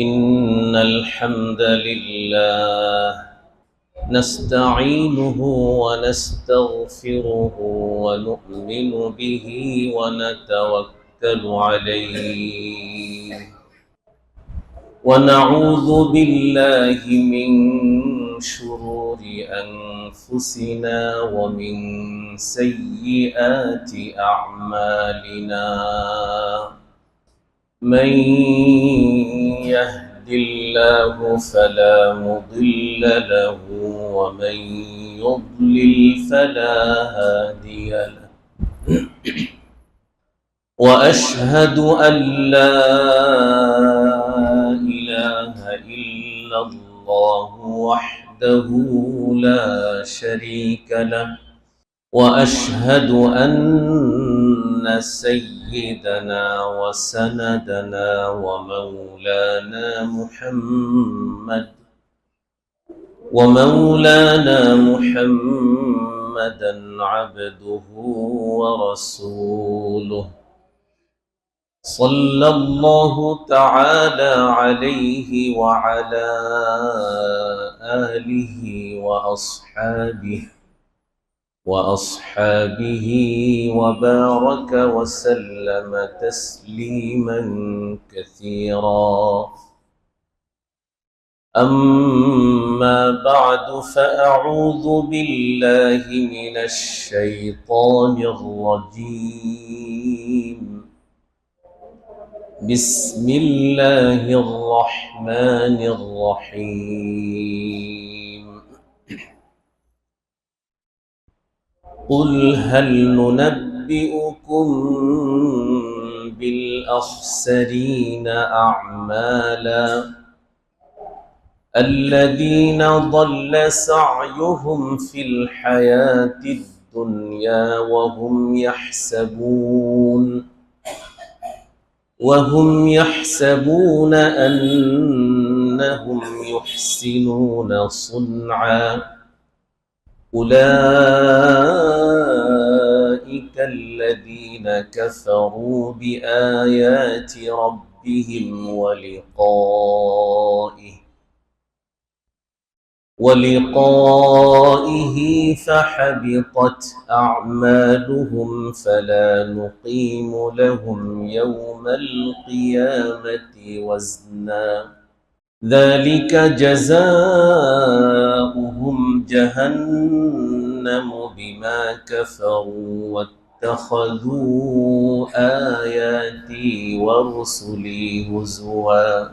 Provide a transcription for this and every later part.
إن الحمد لله نستعينه ونستغفره ونؤمن به ونتوكل عليه ونعوذ بالله من شرور أنفسنا ومن سيئات أعمالنا من يهد الله فلا مضل له ومن يضلل فلا هادي له وأشهد أن لا إله إلا الله وحده لا شريك له وأشهد أن سيدنا وسندنا ومولانا محمدا عبده ورسوله صلى الله تعالى عليه وعلى آله وأصحابه وبارك وسلم تسليما كثيرا. أما بعد فأعوذ بالله من الشيطان الرجيم. بسم الله الرحمن الرحيم. قل هل ننبئكم بالأخسرين أعمالا الذين ضل سعيهم في الحياة الدنيا وهم يحسبون أنهم يحسنون صنعا أولئك الذين كفروا بآيات ربهم ولقائه فحبطت أعمالهم فلا نقيم لهم يوم القيامة وزنا ذلك جزاؤهم جهنم بما كفروا واتخذوا آياتي ورسلي هزوا.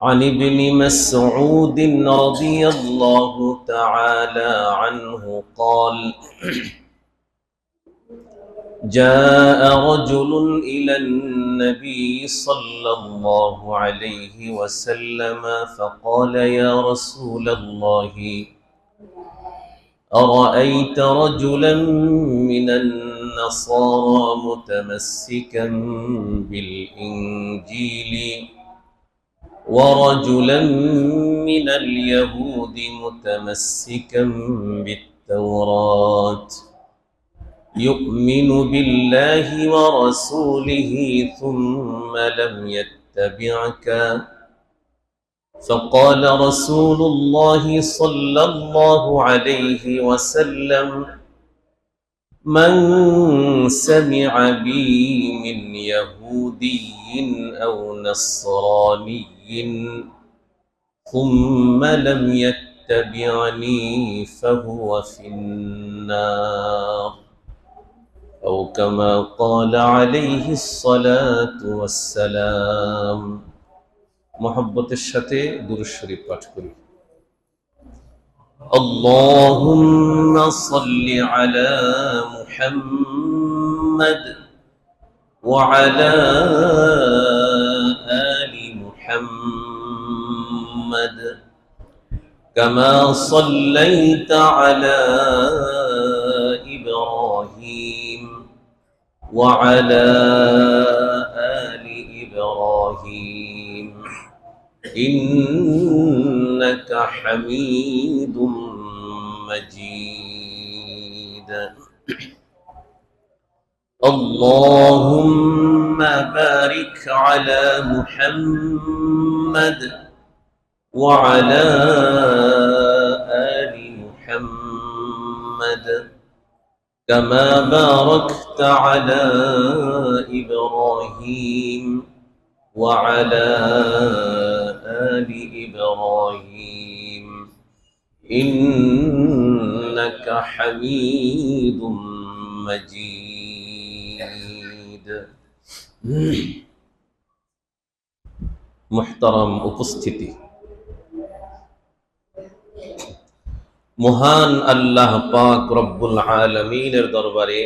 عن ابن مسعود رضي الله تعالى عنه قال: جاء رجل إلى النبي صلى الله عليه وسلم فقال: يا رسول الله، أرأيت رجلا من النصارى متمسكا بالإنجيل ورجلا من اليهود متمسكا بالتوراة يؤمن بالله ورسوله ثم لم يتبعك؟ فقال رسول الله صلى الله عليه وسلم: من سمع بي من يهودي أو نصراني ثم لم يتبعني فهو في النار، أو كما قال عليه الصلاة والسلام. محبت الشتى দুরূদ শরীফ পাঠ করি। اللهم صل على محمد وعلى آل محمد كما صليت على إبراهيم وعلى آل إبراهيم إنك حميد مجيد. اللهم بارك على محمد وعلى آل محمد كما باركت على إبراهيم وعلى آل إبراهيم إنك حميد مجيد محترم উপস্থিতি, মহান আল্লাহ পাক রব্বুল আলামিনের দরবারে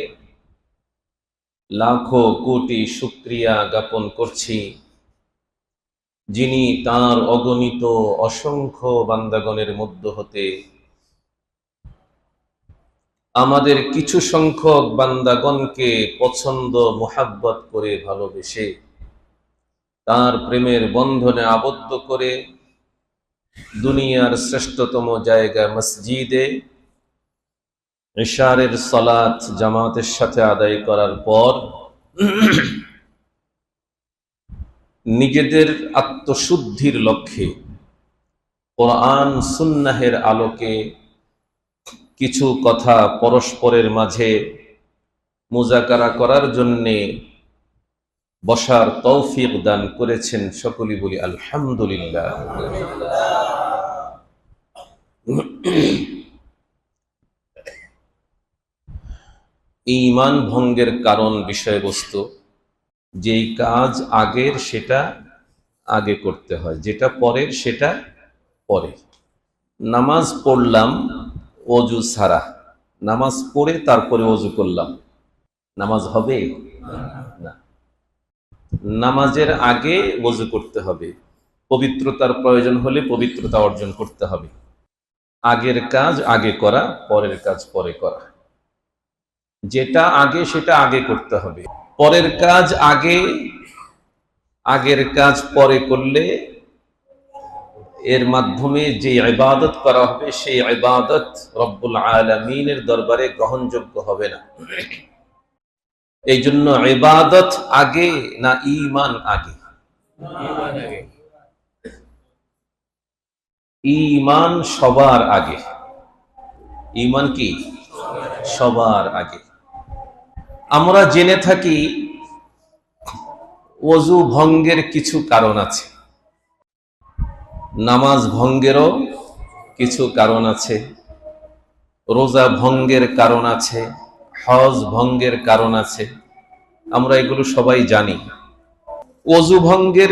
লাখো কোটি শুকরিয়া জ্ঞাপন করছি, যিনি তার অগণিত অসংখ্য বান্দাগণের মধ্য হতে আমাদের কিছু সংখ্যক বান্দাগণকে পছন্দ মোহাব্বত করে ভালোবেসে তার প্রেমের বন্ধনে আবদ্ধ করে দুনিয়ার শ্রেষ্ঠতম জায়গা মসজিদে ইশারের সালাত জামাতের সাথে আদায় করার পর নিজেদের আত্মশুদ্ধির লক্ষ্যে কোরআন সুন্নাহের আলোকে কিছু কথা পরস্পরের মাঝে মুজাকারা করার জন্যে বসার তৌফিক দান করেছেন। সকলেই বলি আলহামদুলিল্লাহ। ঈমান ভঙ্গের কারণ বিষয়বস্তু, যেই কাজ আগের সেটা আগে করতে হয়, যেটা পরের সেটা পরে। নামাজ পড়লাম ওযু ছাড়া, নামাজ পড়ে তারপরে ওযু করলাম, নামাজ হবে না। নামাজের আগে ওযু করতে হবে, পবিত্রতার প্রয়োজন হলে পবিত্রতা অর্জন করতে হবে। আগের কাজ আগে করা, পরের কাজ পরে করা। যেটা আগে সেটা আগে করতে হবে, পরের কাজ আগে, আগের কাজ পরে করলে এর মাধ্যমে যে ইবাদত করা হবে সেই ইবাদত রব্বুল আলামিনের দরবারে গ্রহণযোগ্য হবে না। এই জন্য ইবাদত আগে না ঈমান আগে? ঈমান সবার আগে। ঈমান কি সবার আগে? আমরা জেনে থাকি ওযু ভঙ্গের কিছু কারণ আছে, নামাজ ভঙ্গেরও কিছু কারণ আছে, রোজা ভঙ্গের কারণ আছে, হজ ভঙ্গের কারণ আছে, আমরা এগুলো সবাই জানি। ওযু ভঙ্গের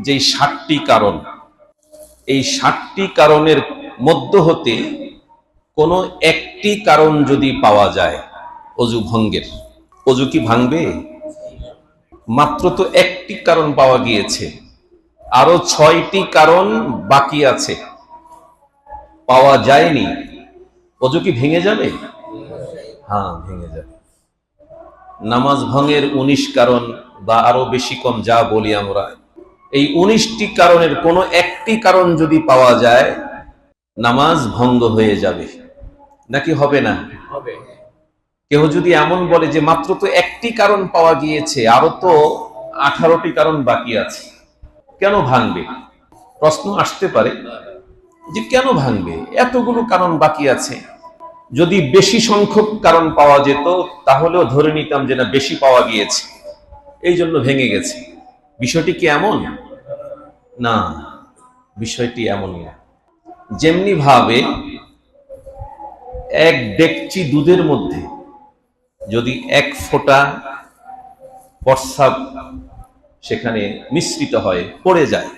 যে ৭টি কারণ, এই ৭টি কারণের মধ্য হতে কোনো একটি কারণ যদি পাওয়া যায় ওযু ভঙ্গের, ওযু কি ভাঙবে? মাত্র তো একটি কারণ পাওয়া গিয়েছে, আরো ৬টি কারণ বাকি আছে, পাওয়া যায়নি। ওযু কি ভেঙে যাবে? হ্যাঁ, ভেঙে যাবে। নামাজ ভঙ্গের ১৯ কারণ বা আরো বেশি কম যা বলি আমরা, এই ১৯টি কারণের কোনো একটি কারণ যদি পাওয়া যায় নামাজ ভঙ্গ হয়ে যাবে, নাকি হবে না? হবে। কেউ যদি এমন বলে যে মাত্র তো একটি কারণ পাওয়া গিয়েছে, আরো তো 18টি কারণ বাকি আছে, কেন ভাঙবে? প্রশ্ন আসতে পারে যে কেন ভাঙবে, এতগুলো কারণ বাকি আছে। যদি বেশি সংখ্যক কারণ পাওয়া যেত তাহলেও ধরে নিতাম যে না, বেশি পাওয়া গিয়েছে এই জন্য ভেঙে গেছে। বিষয়টি কি এমন? না, বিষয়টি এমন না। যেমনি ভাবে এক ডেকচি দুধের মধ্যে যদি ১ ফোঁটা প্রস্রাব সেখানে মিশ্রিত হয়, পড়ে যায়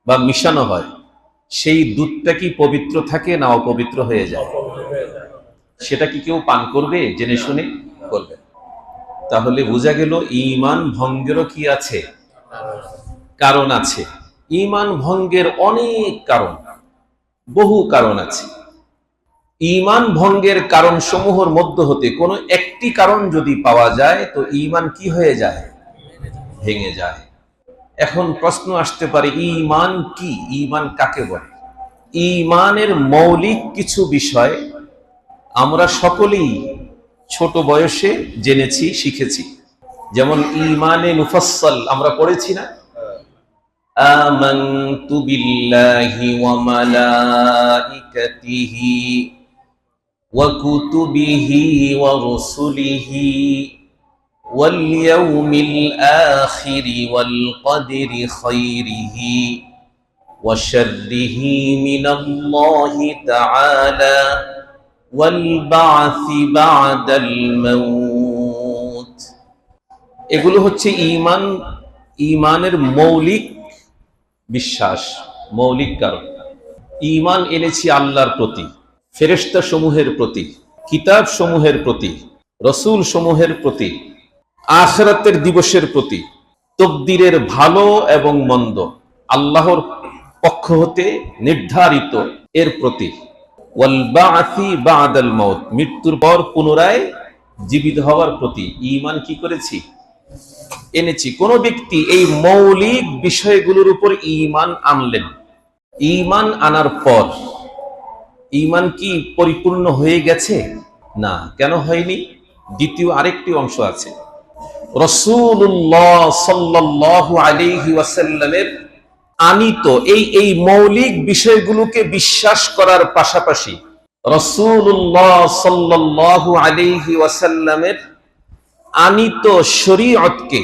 বা মিশানো হয়, সেই দুধটা কি পবিত্র থাকে না অপবিত্র হয়ে যায়? সেটা কি কেউ পান করবে? জেনে শুনে করবে। তাহলে বোঝা গেল ঈমান ভঙ্গেরও কি আছে? কারণ আছে। ঈমান ভঙ্গের অনেক কারণ, বহু কারণ আছে। ঈমান ভঙ্গের কারণ সমূহের মধ্য হতে কোনো একটি কারণ যদি পাওয়া যায় তো ঈমান কি হয়ে যায়? ভেঙে যায়। এখন প্রশ্ন আসতে পারে, ঈমান কি? ঈমান কাকে বলে? ঈমানের মৌলিক কিছু বিষয় আমরা সকলেই ছোট বয়সে জেনেছি, শিখেছি। যেমন ঈমানে মুফাসসাল আমরা পড়েছি না? আমানতু বিল্লাহি ওয়া মালাইকাতিহি ওয়া কুতুবিহি ওয়া রুসুলিহি ওয়াল ইয়াউমিল আখিরি ওয়াল কদরি খাইরিহি ওয়া শাররিহি মিনাল্লাহি তাআলা ওয়াল বা'সি বা'দাল মাউত। এগুলো হচ্ছে ঈমানের মৌলিক বিশ্বাস, মৌলিক কারণ। ঈমান এনেছি আল্লাহর প্রতি, ফেরেশতা সমূহের প্রতি, কিতাব সমূহের প্রতি, রসুল সমূহের প্রতি, আখিরাতের দিবসের প্রতি, তকদিরের ভালো এবং মন্দ আল্লাহর পক্ষ হতে নির্ধারিত এর প্রতি, ওয়াল বা'সি বা'দাল মাউত, মৃত্যুর পর পুনরায় জীবিত হওয়ার প্রতি ঈমান কি করেছি? এনেছি। কোন ব্যক্তি এই মৌলিক বিষয়গুলোর উপর ঈমান আনলেন, ঈমান আনার পর ঈমান কি পরিপূর্ণ হয়ে গেছে? না। কেন হয়নি? দ্বিতীয় আরেকটি অংশ আছে। রাসূলুল্লাহ সাল্লাল্লাহু আলাইহি ওয়াসাল্লামের আনিত এই মৌলিক বিষয়গুলোকে বিশ্বাস করার পাশাপাশি রাসূলুল্লাহ সাল্লাল্লাহু আলাইহি ওয়াসাল্লামের আনিত শরীয়তকে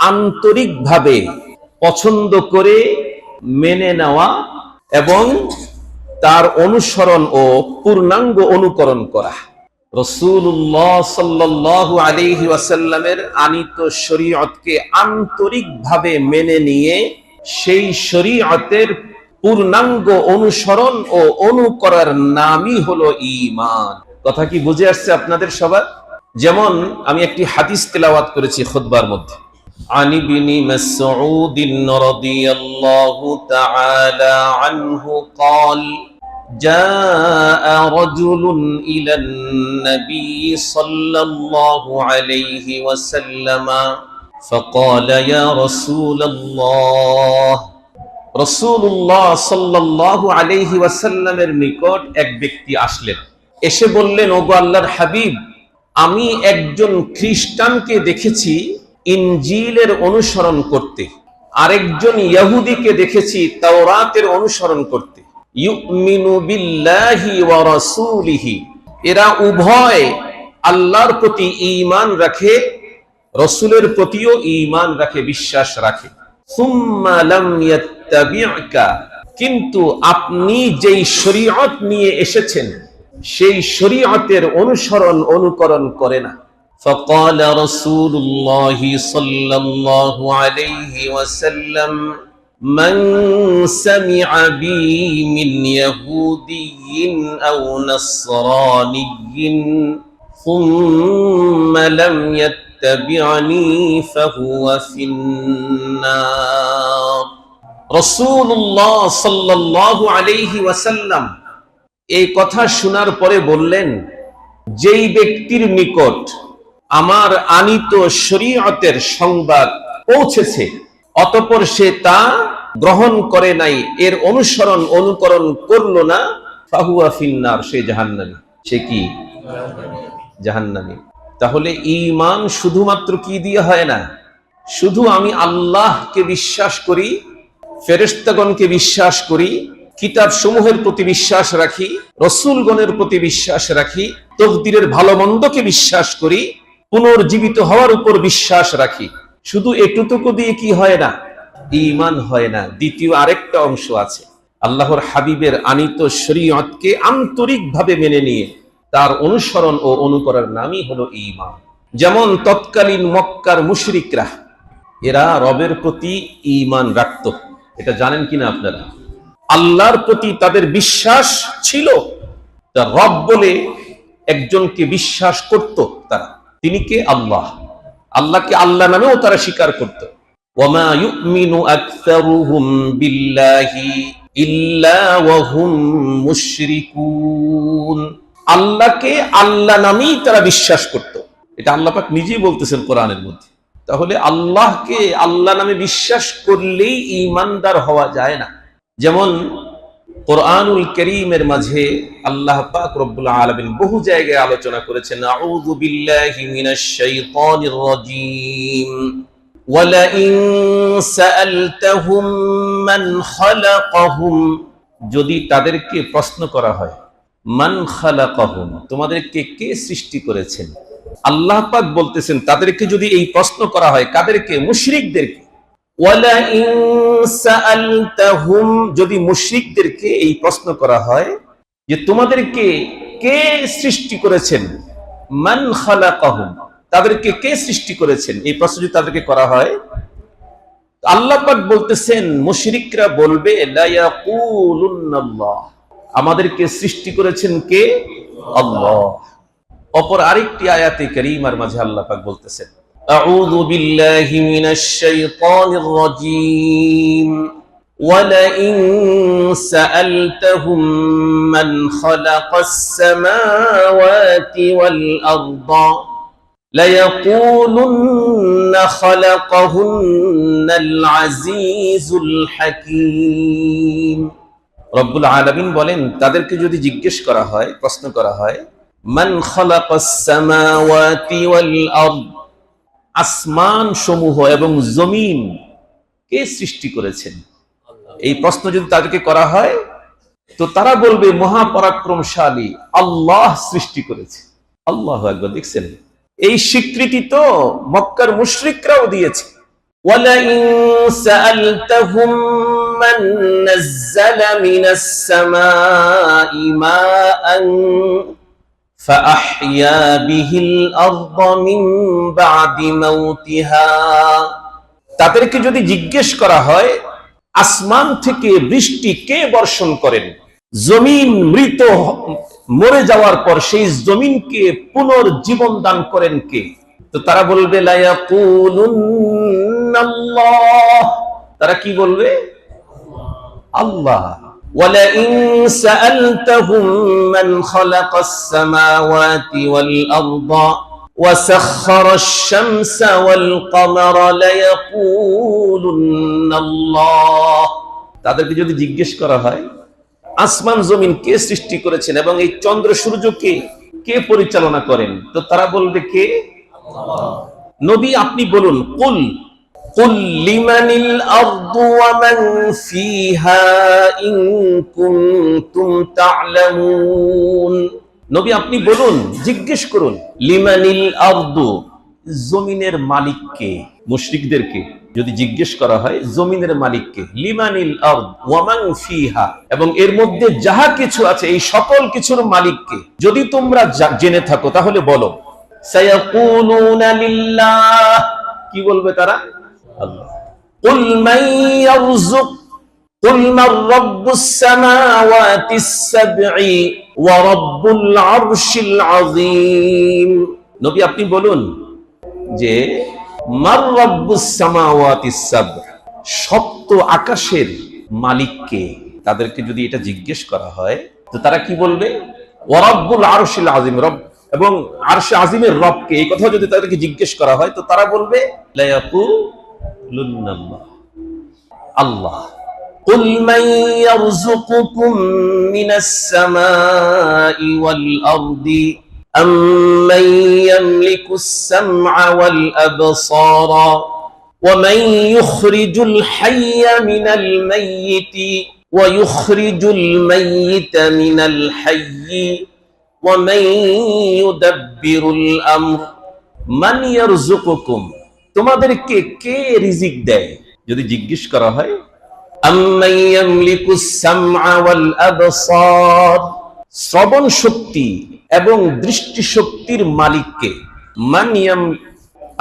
আন্তরিকভাবে পছন্দ করে মেনে নেওয়া এবং তার অনুসরণ ও পূর্ণাঙ্গ অনুকরণ করা। রাসূলুল্লাহ সাল্লাল্লাহু আলাইহি ওয়াসাল্লামের আনিত শরীয়তকে আন্তরিকভাবে মেনে নিয়ে সেই শরীয়তের পূর্ণাঙ্গ অনুসরণ ও অনুকরণের নামই হলো ঈমান। কথা কি বুঝে আসছে আপনাদের সবার? যেমন আমি একটি হাদিস তেলাওয়াত করেছি খুতবার মধ্যে। عن ابن مسعود رضي الله تعالى عنه قال جاء رجل إلى النبي صلى الله عليه وسلم فقال يا رسول الله রাসূলুল্লাহ সাল্লাল্লাহু আলাইহি ওয়াসাল্লামের নিকট এক ব্যক্তি আসলেন, এসে বললেন, ওগো আল্লাহর হাবিব, আমি একজন খ্রিস্টানকে দেখেছি ইনজিলের অনুসরণ করতে, আরেকজন ইহুদিকে দেখেছি তাওরাতের অনুসরণ করতে। ইউমিনু বিল্লাহি ওয়া রাসূলিহি, এরা উভয় আল্লাহর প্রতি ঈমান রাখে, রাসূলের প্রতিও ঈমান রাখে, বিশ্বাস রাখে। সুম্মা লাম ইয়াত্তাবি'কা, কিন্তু আপনি যেই শরীয়ত নিয়ে এসেছেন সেই শরীয়তের অনুকরণ করে না। فقال رسول الله صلى الله عليه وسلم من سمع بي من يهودي أو نصراني ثم لم يتبعني فهو في النار। رسول الله صلى الله عليه وسلم এই কথা শোনার পরে বললেন, যেই ব্যক্তির নিকট আমার আনিত শরীয়তের সংবাদ পৌঁছেছে অতঃপর সে তা গ্রহণ করে নাই, এর অনুকরণ করলো না, ফাহুয়া ফিন্নার, সে জাহান্নামী। সে কি? জাহান্নামী। তাহলে ঈমান শুধুমাত্র কি দিয়ে হয় না? শুধু আমি আল্লাহকে বিশ্বাস করি, ফেরেশতাগণকে বিশ্বাস করি, কিতাব সমূহের প্রতি বিশ্বাস রাখি, রাসূলগণের প্রতি বিশ্বাস রাখি, তকদিরের ভালো মন্দকে বিশ্বাস করি, পুনর্জীবিত হওয়ার উপর বিশ্বাস রাখি, শুধু এটুকু দিয়ে কি হয় না? ঈমান হয় না। দ্বিতীয় আরেকটা অংশ আছে, আল্লাহর হাবিবের আনিত শরীয়তকে আন্তরিকভাবে মেনে নিয়ে তার অনুসরণ ও অনুকরণের নামই হলো ঈমান। যেমন তৎকালীন মক্কার মুশরিকরা, এরা রবের প্রতি ঈমান রাখত, এটা জানেন কিনা আপনারা? আল্লাহর প্রতি তাদের বিশ্বাস ছিল, তার রব বলে একজনকে বিশ্বাস করত তারা। তিনি কে? আল্লাহ। আল্লাহকে আল্লাহ নামেও তারা স্বীকার করত। ওয়ামা ইউমিনু আকসারুহুম বিল্লাহি ইল্লা ওয়া হুম মুশরিকুন। আল্লাহকে আল্লাহ নামেই তারা বিশ্বাস করত, এটা আল্লাহ পাক নিজেই বলতেছেন কোরআনের মধ্যে। তাহলে আল্লাহকে আল্লাহ নামে বিশ্বাস করলেই ঈমানদার হওয়া যায় না। যেমন কোরআনুল কারীমের মাঝে আল্লাহ পাক রব্বুল আলামিন বহু জায়গায় আলোচনা করেছেন, আউযু বিল্লাহি মিনাশ শাইতানির রাজীম, ওয়ালাইন সাআলতাহুম মান খালাকাহুম, যদি তাদেরকে প্রশ্ন করা হয়, মান খালাকাহুম, তোমাদেরকে কে সৃষ্টি করেছেন, আল্লাহ পাক বলতেছেন তাদেরকে যদি এই প্রশ্ন করা হয়, কাদেরকে? মুশরিকদেরকে। ওয়ালাইন সাআলতাহুম, যদি মুশরিকদেরকে এই প্রশ্ন করা হয় যে তোমাদেরকে কে সৃষ্টি করেছেন, মান খালাকাহুম, তাদেরকে কে সৃষ্টি করেছেন, এই প্রশ্ন যদি তাদেরকে করা হয়, আল্লাহ পাক বলতেছেন মুশরিকরা বলবে লা ইয়াকুলুনাল্লাহ, আমাদেরকে সৃষ্টি করেছেন কে? আল্লাহ। অপর আরেকটি আয়াতে কারীমার মাঝে আল্লাহ পাক বলতেছেন আউযু বিল্লাহি মিনাশ শাইতানির রাজীম ওয়ালাইন সাআলতাহুম মান খালাকাস সামাওয়াতি ওয়াল আরদা লায়াকুলুন্না খালাকাহুন্নাল আজিজুল হাকীম। রব্বুল আলামিন বলেন তাদেরকে যদি জিজ্ঞেস করা হয়, প্রশ্ন করা হয়, মান খালাকাস সামাওয়াতি ওয়াল আরদ, আসমান সমূহ এবং জমিন কে সৃষ্টি করেছেন, এই প্রশ্ন যদি তাদেরকে করা হয় তো তারা বলবে মহাপরাক্রমশালী আল্লাহ সৃষ্টি করেছে। আল্লাহু আকবার। দেখছেন, এই স্বীকৃতি তো মক্কার মুশরিকরাও দিয়েছে। ওয়ালাইন সাআলতাহুম মান নাযালা মিনাস সামাই মাআন فأحيا به الأرض من بعد موتها, তাদেরকে যদি জিজ্ঞেস করা হয় আসমান থেকে বৃষ্টি কে বর্ষণ করেন, জমিন মৃত মরে যাওয়ার পর সেই জমিনকে পুনর্জীবন দান করেন কে, তো তারা বলবে লা ইয়াকুলুনাল্লাহ, তারা কি বলবে? আল্লাহ। وَلَئِن سَأَلْتَهُم مَّنْ خَلَقَ السَّمَاوَاتِ وَالْأَرْضَ وَسَخَّرَ الشَّمْسَ وَالْقَمَرَ لَيَقُولُنَّ اللَّهُ, তাদেরকে যদি জিজ্ঞেস করা হয় আসমান জমিন কে সৃষ্টি করেছেন এবং এই চন্দ্র সূর্যকে কে পরিচালনা করেন, তো তারা বলবে কে? আল্লাহ। নবী আপনি বলুন, কুল قل لمن الأرض ومن فيها إن كنتم تعلمون, নবী আপনি বলুন, জিজ্ঞেস করুন, লিমানিল আরদু, জমিনের মালিক কে? মুশরিকদেরকে যদি জিজ্ঞেস করা হয় জমিনের মালিক কে, লিমানিল আরদ ওয়া মান ফিহা, এবং এর মধ্যে যাহা কিছু আছে এই সকল কিছুর মালিক কে, যদি তোমরা জেনে থাকো তাহলে বলো। সায়াকুলুনা লিল্লাহ, কি বলবে তারা? আল্লাহ। কুল মান ইয়ারযুক কুল মান রাব্বুস সামাওয়াতিস সাবঈ ওয়া রাব্বুল আরশিল আযীম, নবী আপনি বলুন যে মান রাব্বুস সামাওয়াতিস সাবঈ, সপ্ত আকাশের মালিক কে? তাদেরকে যদি এটা জিজ্ঞেস করা হয় তো তারা কি বলবে? ওয়া রাব্বুল আরশিল আযীম, রব এবং আরশে আযীমের রব কে, এই কথা যদি তাদেরকে জিজ্ঞেস করা হয় তো তারা বলবে লা ইয়াকুলুনাল্লাহ, আল্লাহ। কুল মান ইয়ারযুকুকুম মিনাস সামাই ওয়াল আরদি আম্মান ইয়ামলিকুস সামআ ওয়াল আবসারা ওয়া মান ইউখরিজুল হাইয়্যা মিনাল মাইয়িতি ওয়া ইউখরিজুল মাইয়িতা মিনাল হাইয়্যি ওয়া মান ইউদাব্বিরুল আমর মান ইয়ারযুকুকুম, তোমাদেরকে কে রিজিক দেয়, যদি জিজ্ঞেস করা হয়। আম্মান ইয়ামলিকুস সামআ ওয়াল আবসার, শ্রবণ শক্তি এবং দৃষ্টি শক্তির মালিক কে?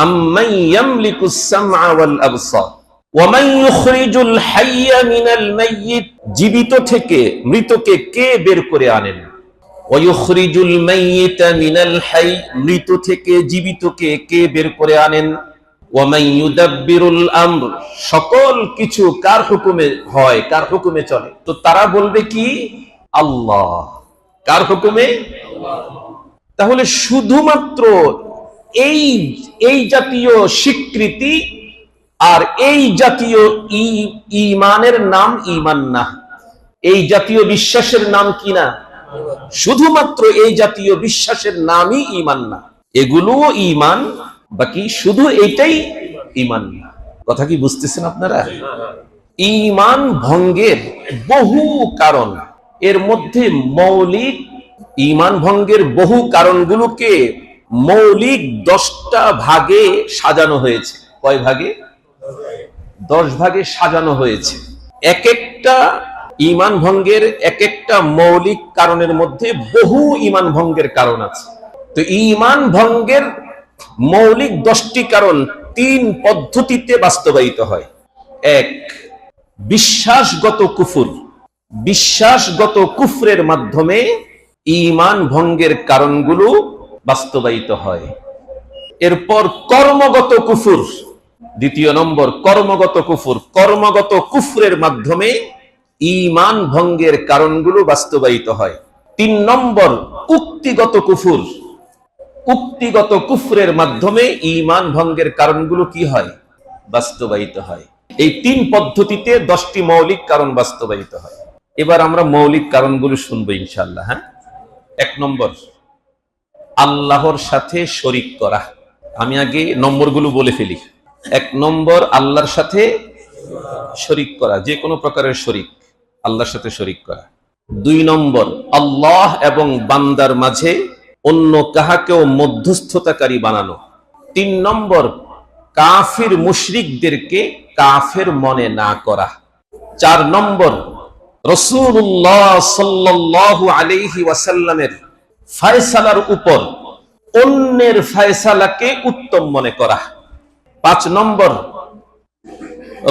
আম্মান ইয়ামলিকুস সামআ ওয়াল আবসার ওয়া মান ইউখরিজুল হাইয়্যা মিনাল মাইয়িত, জীবিত থেকে মৃতকে কে বের করে আনেন, ওয়া ইউখরিজুল মাইয়িতা মিনাল হাই, মৃত থেকে জীবিতকে কে বের করে আনেন, ওয়া মান ইউদাব্বিরুল আমর, সকল কিছু কার হুকুমে হয়, কার হুকুমে চলে, তো তারা বলবে কি? আল্লাহ। কার হুকুমে? তাহলে শুধুমাত্র এই জাতীয় স্বীকৃতি আর এই জাতীয় ঈমানের নাম ঈমান না, এই জাতীয় বিশ্বাসের নাম কি না? শুধুমাত্র এই জাতীয় বিশ্বাসের নামই ঈমান না, এগুলো ঈমান, বাকি শুধু এইটাই ঈমান না। কথা কি বুঝতেছেন আপনারা? ঈমান ভঙ্গের বহু কারণ, এর মধ্যে মৌলিক ঈমান ভঙ্গের বহু কারণগুলোকে মৌলিক 10টা ভাগে সাজানো হয়েছে। কয় ভাগে? 10 ভাগে সাজানো হয়েছে। এক একটা ঈমান ভঙ্গের এক একটা মৌলিক কারণের মধ্যে বহু ঈমান ভঙ্গের কারণ আছে। তো ঈমান ভঙ্গের মৌলিক 10টি কারণ 3 পদ্ধতিতে বাস্তবায়িত হয়। এক, বিশ্বাসগত কুফর। বিশ্বাসগত কুফরের মাধ্যমে ঈমান ভঙ্গের কারণগুলো বাস্তবায়িত হয়। এরপর কর্মগত কুফর, দ্বিতীয় নম্বর কর্মগত কুফর। কর্মগত কুফরের মাধ্যমে ঈমান ভঙ্গের কারণগুলো বাস্তবায়িত হয়। 3 নম্বর উক্তিগত কুফর। উক্তিগত কুফরের মাধ্যমে ঈমান ভঙ্গের কারণগুলো কি হয়? বাস্তবায়িত হয়। এই 3 পদ্ধতিতে 10টি মৌলিক কারণ বাস্তবায়িত হয়। এবার আমরা মৌলিক কারণগুলো শুনবো ইনশাআল্লাহ। 1 নম্বর, আল্লাহর সাথে শরীক করা। আমি আগে নম্বরগুলো বলে ফেলি। 1 নম্বর, আল্লাহর সাথে শরীক করা, যে কোনো প্রকারের শরীক, আল্লাহর সাথে শরীক করা। 2 নম্বর, আল্লাহ এবং বান্দার মাঝে অন্য কাহাকেও মধ্যস্থতাকারী বানানো। 3 নম্বর, কাফির মুশরিকদেরকে কাফের মনে না করা। 4 নম্বর, রাসূলুল্লাহ সাল্লাল্লাহু আলাইহি ওয়াসাল্লামের ফয়সালার উপর অন্যের ফয়সালাকে উত্তম মনে করা। 5 নম্বর,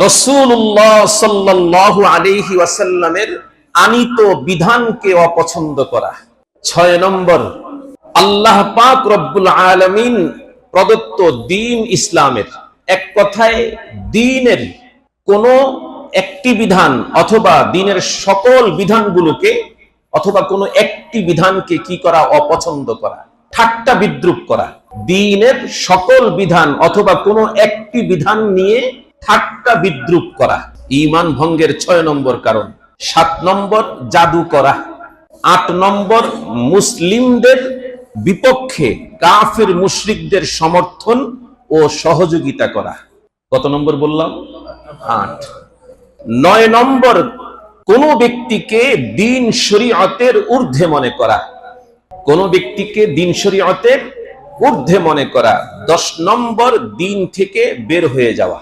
রাসূলুল্লাহ সাল্লাল্লাহু আলাইহি ওয়াসাল্লামের আনীত বিধানকে অপছন্দ করা। 6 নম্বর, আল্লাহ পাক রব্বুল আলামিন প্রদত্ত দ্বীন ইসলামের, এক কথায় দ্বীনের কোন একটি বিধান অথবা দ্বীনের সকল বিধানগুলোকে অথবা কোনো একটি বিধানকে কি করা? অপছন্দ করা, ঠাট্টা বিদ্রূপ করা। দ্বীনের সকল বিধান অথবা কোনো একটি বিধান নিয়ে ঠাট্টা বিদ্রূপ করা ঈমান ভঙ্গের 6 নম্বর কারণ। 7 নম্বর, জাদু করা। 8 নম্বর, মুসলিমদের বিপক্ষে কাফির মুশরিকদের সমর্থন ও সহযোগিতা করা। কত নম্বর বললাম? 8। 9 নম্বর, কোন ব্যক্তিকে দ্বীন শরীয়তের ঊর্ধ্বে মনে করা। কোন ব্যক্তিকে দ্বীন শরীয়তের ঊর্ধ্বে মনে করা। 10 নম্বর, দ্বীন থেকে বের হয়ে যাওয়া।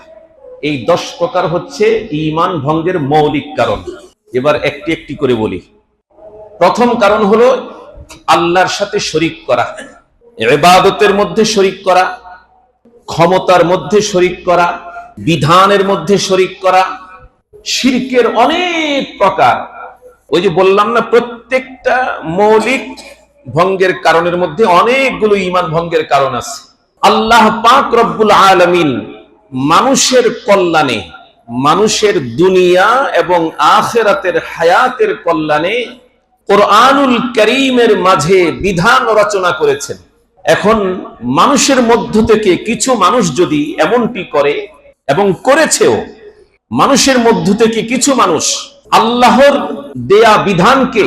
এই 10 প্রকার হচ্ছে ঈমান ভঙ্গের মৌলিক কারণ। এবার একটি একটি করে বলি। প্রথম কারণ হলো আল্লাহর সাথে শরীক করা, ইবাদতের মধ্যে শরীক করা, ক্ষমতার মধ্যে শরীক করা, বিধানের মধ্যে শরীক করা। শিরকের অনেক প্রকার, ওই যে বললাম না, প্রত্যেকটা মৌলিক ভঙ্গের কারণের মধ্যে অনেকগুলো ঈমান ভঙ্গের কারণ আছে। আল্লাহ পাক রব্বুল আলামিন মানুষের কল্যাণে, মানুষের দুনিয়া এবং আখিরাতের হায়াতের কল্যাণে কোরআনুল কারীমের মাঝে বিধান রচনা করেছেন। এখন মানুষের মধ্য থেকে কিছু মানুষ যদি এমনটি করে, এবং করেছেও, মানুষের মধ্য থেকে কিছু মানুষ আল্লাহর দেয়া বিধানকে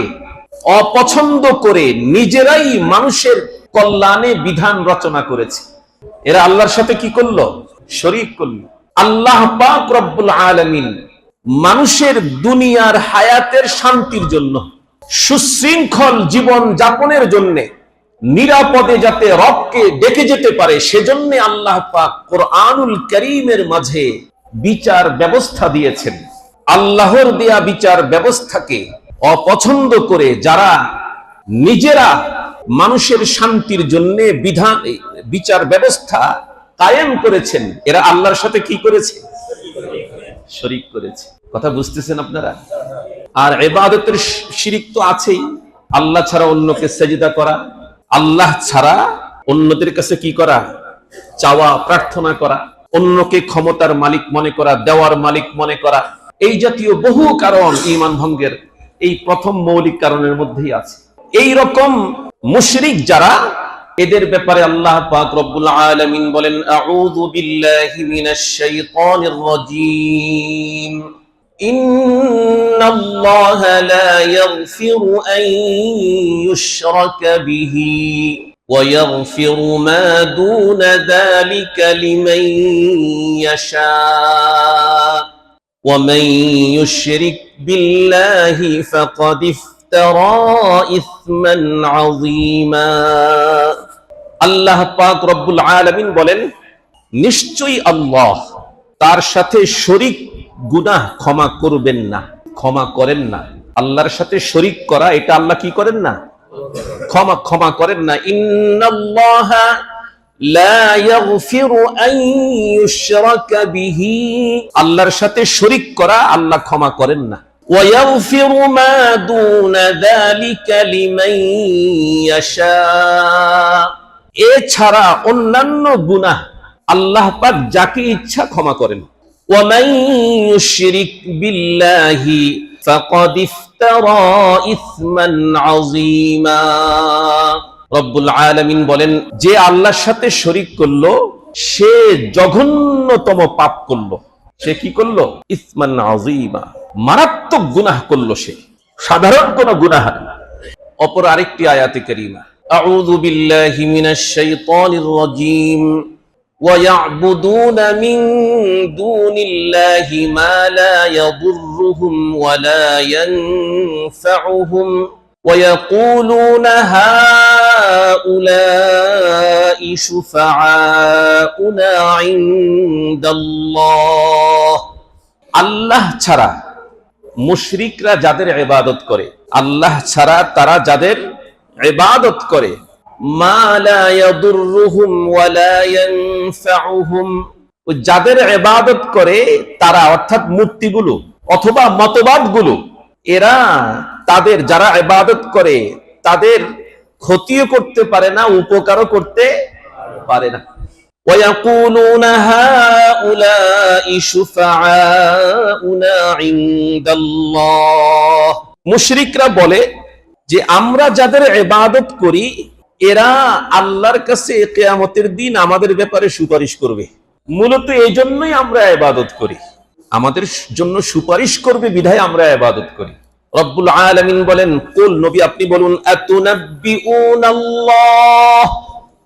অপছন্দ করে নিজেরাই মানুষের কল্যাণে বিধান রচনা করেছে। এরা আল্লাহর সাথে কি করলো? শরীক করলো। আল্লাহ পাক রব্বুল আলামিন মানুষের দুনিয়ার হায়াতের শান্তির জন্য, সুশৃঙ্খল জীবন যাপনের জন্য, নিরাপদে যাতে রবকে ডেকে যেতে পারে, সেজন্য আল্লাহ পাক কোরআনুল কারীমের মাঝে বিচার ব্যবস্থা দিয়েছেন। আল্লাহর দেয়া বিচার ব্যবস্থাকে অপছন্দ করে যারা নিজেরা মানুষের শান্তির জন্য বিধান, বিচার ব্যবস্থা কায়েম করেছেন, এরা আল্লাহর সাথে কি করেছে? শরীক করেছে। কথা বুঝতেছেন আপনারা? আর ইবাদতের শিরিক তো আছেই। আল্লাহ ছাড়া অন্যকে সেজদা করা, আল্লাহ ছাড়া অন্যদের কাছে কি করা? চাওয়া, প্রার্থনা করা, অন্যকে ক্ষমতার মালিক মনে করা, দেওয়ার মালিক মনে করা। এই জাতীয় বহু কারণ ঈমান ভঙ্গের এই প্রথম মৌলিক কারণের মধ্যেই আছে। এই রকম মুশরিক যারা, এদের ব্যাপারে আল্লাহ পাক রব্বুল আলামিন বলেন, আউযু বিল্লাহি মিনাশ শাইতানির রাজীম, ইন্নাল্লাহা লা ইয়াগফিরু আন ইউশরাকা বিহি ويغفر ما دون ذلك لمن يشاء ومن يشرك بالله فقد افترى إثما عظيما আল্লাহ পাক রব্বুল আলামিন বলেন, নিশ্চয়ই আল্লাহ তার সাথে শরীক গুনাহ ক্ষমা করবেন না, ক্ষমা করেন না। আল্লাহর সাথে শরীক করা, এটা আল্লাহ কি করেন না? ক্ষমা করেন না। ইন্নাল্লাহা লা ইয়াগফিরু আন ইউশরাকা বিহি, আল্লাহর সাথে শরীক করা আল্লাহ ক্ষমা করেন না। ওয়া ইয়াগফিরু মা দুনা যালিকা লিমান ইয়াশা, এছাড়া অন্যান্য গুনাহ আল্লাহ পাক যাকে ইচ্ছা ক্ষমা করেন। ওয়া মান ইউশরিক বিল্লাহি ফাকাদ ইফতারা ইসমান আযীমা, রব্বুল আলামিন বলেন, যে আল্লাহর সাথে শরীক করলো সে জঘন্যতম পাপ করলো। সে কি করলো? ইসমান আযীমা, মারাত্মক গুনাহ করলো। সে সাধারণ কোন গুনাহ না। অপর আরেকটি আয়াতে কারীমা, আউযু বিল্লাহি মিনাশ শাইতানির রাজীম وَيَعْبُدُونَ مِن دُونِ اللَّهِ مَا لَا يَضُرُّهُمْ وَلَا يَنفَعُهُمْ وَيَقُولُونَ هَؤُلَاءِ شُفَعَاؤُنَا عِندَ اللَّهِ, আল্লাহ ছাড়া মুশরিকরা যাদের ইবাদত করে, আল্লাহ ছাড়া তারা যাদের ইবাদত করে, মা লা ইয়াদুররুহুম ওয়া লা ইয়ানফাউহুম, যাদের ইবাদত করে তারা, অর্থাৎ মূর্তিগুলো অথবা মতবাদগুলো, এরা তাদের, যারা ইবাদত করে তাদের ক্ষতিও করতে পারে না, উপকারও করতে পারে না। ওয়া ইয়াকুলুনা হাউলাই শুফাআউনা ইনদাল্লাহ, মুশরিকরা বলে যে আমরা যাদের ইবাদত করি এরা আল্লাহর কাছে কিয়ামতের দিন আমাদের ব্যাপারে সুপারিশ করবে। মূলত এই জন্যই আমরা ইবাদত করি, আমাদের জন্য সুপারিশ করবে বিধায় আমরা ইবাদত করি। রব্বুল আলামিন বলেন, কুল, নবী আপনি বলুন, আতুনাব্বিউনাল্লাহ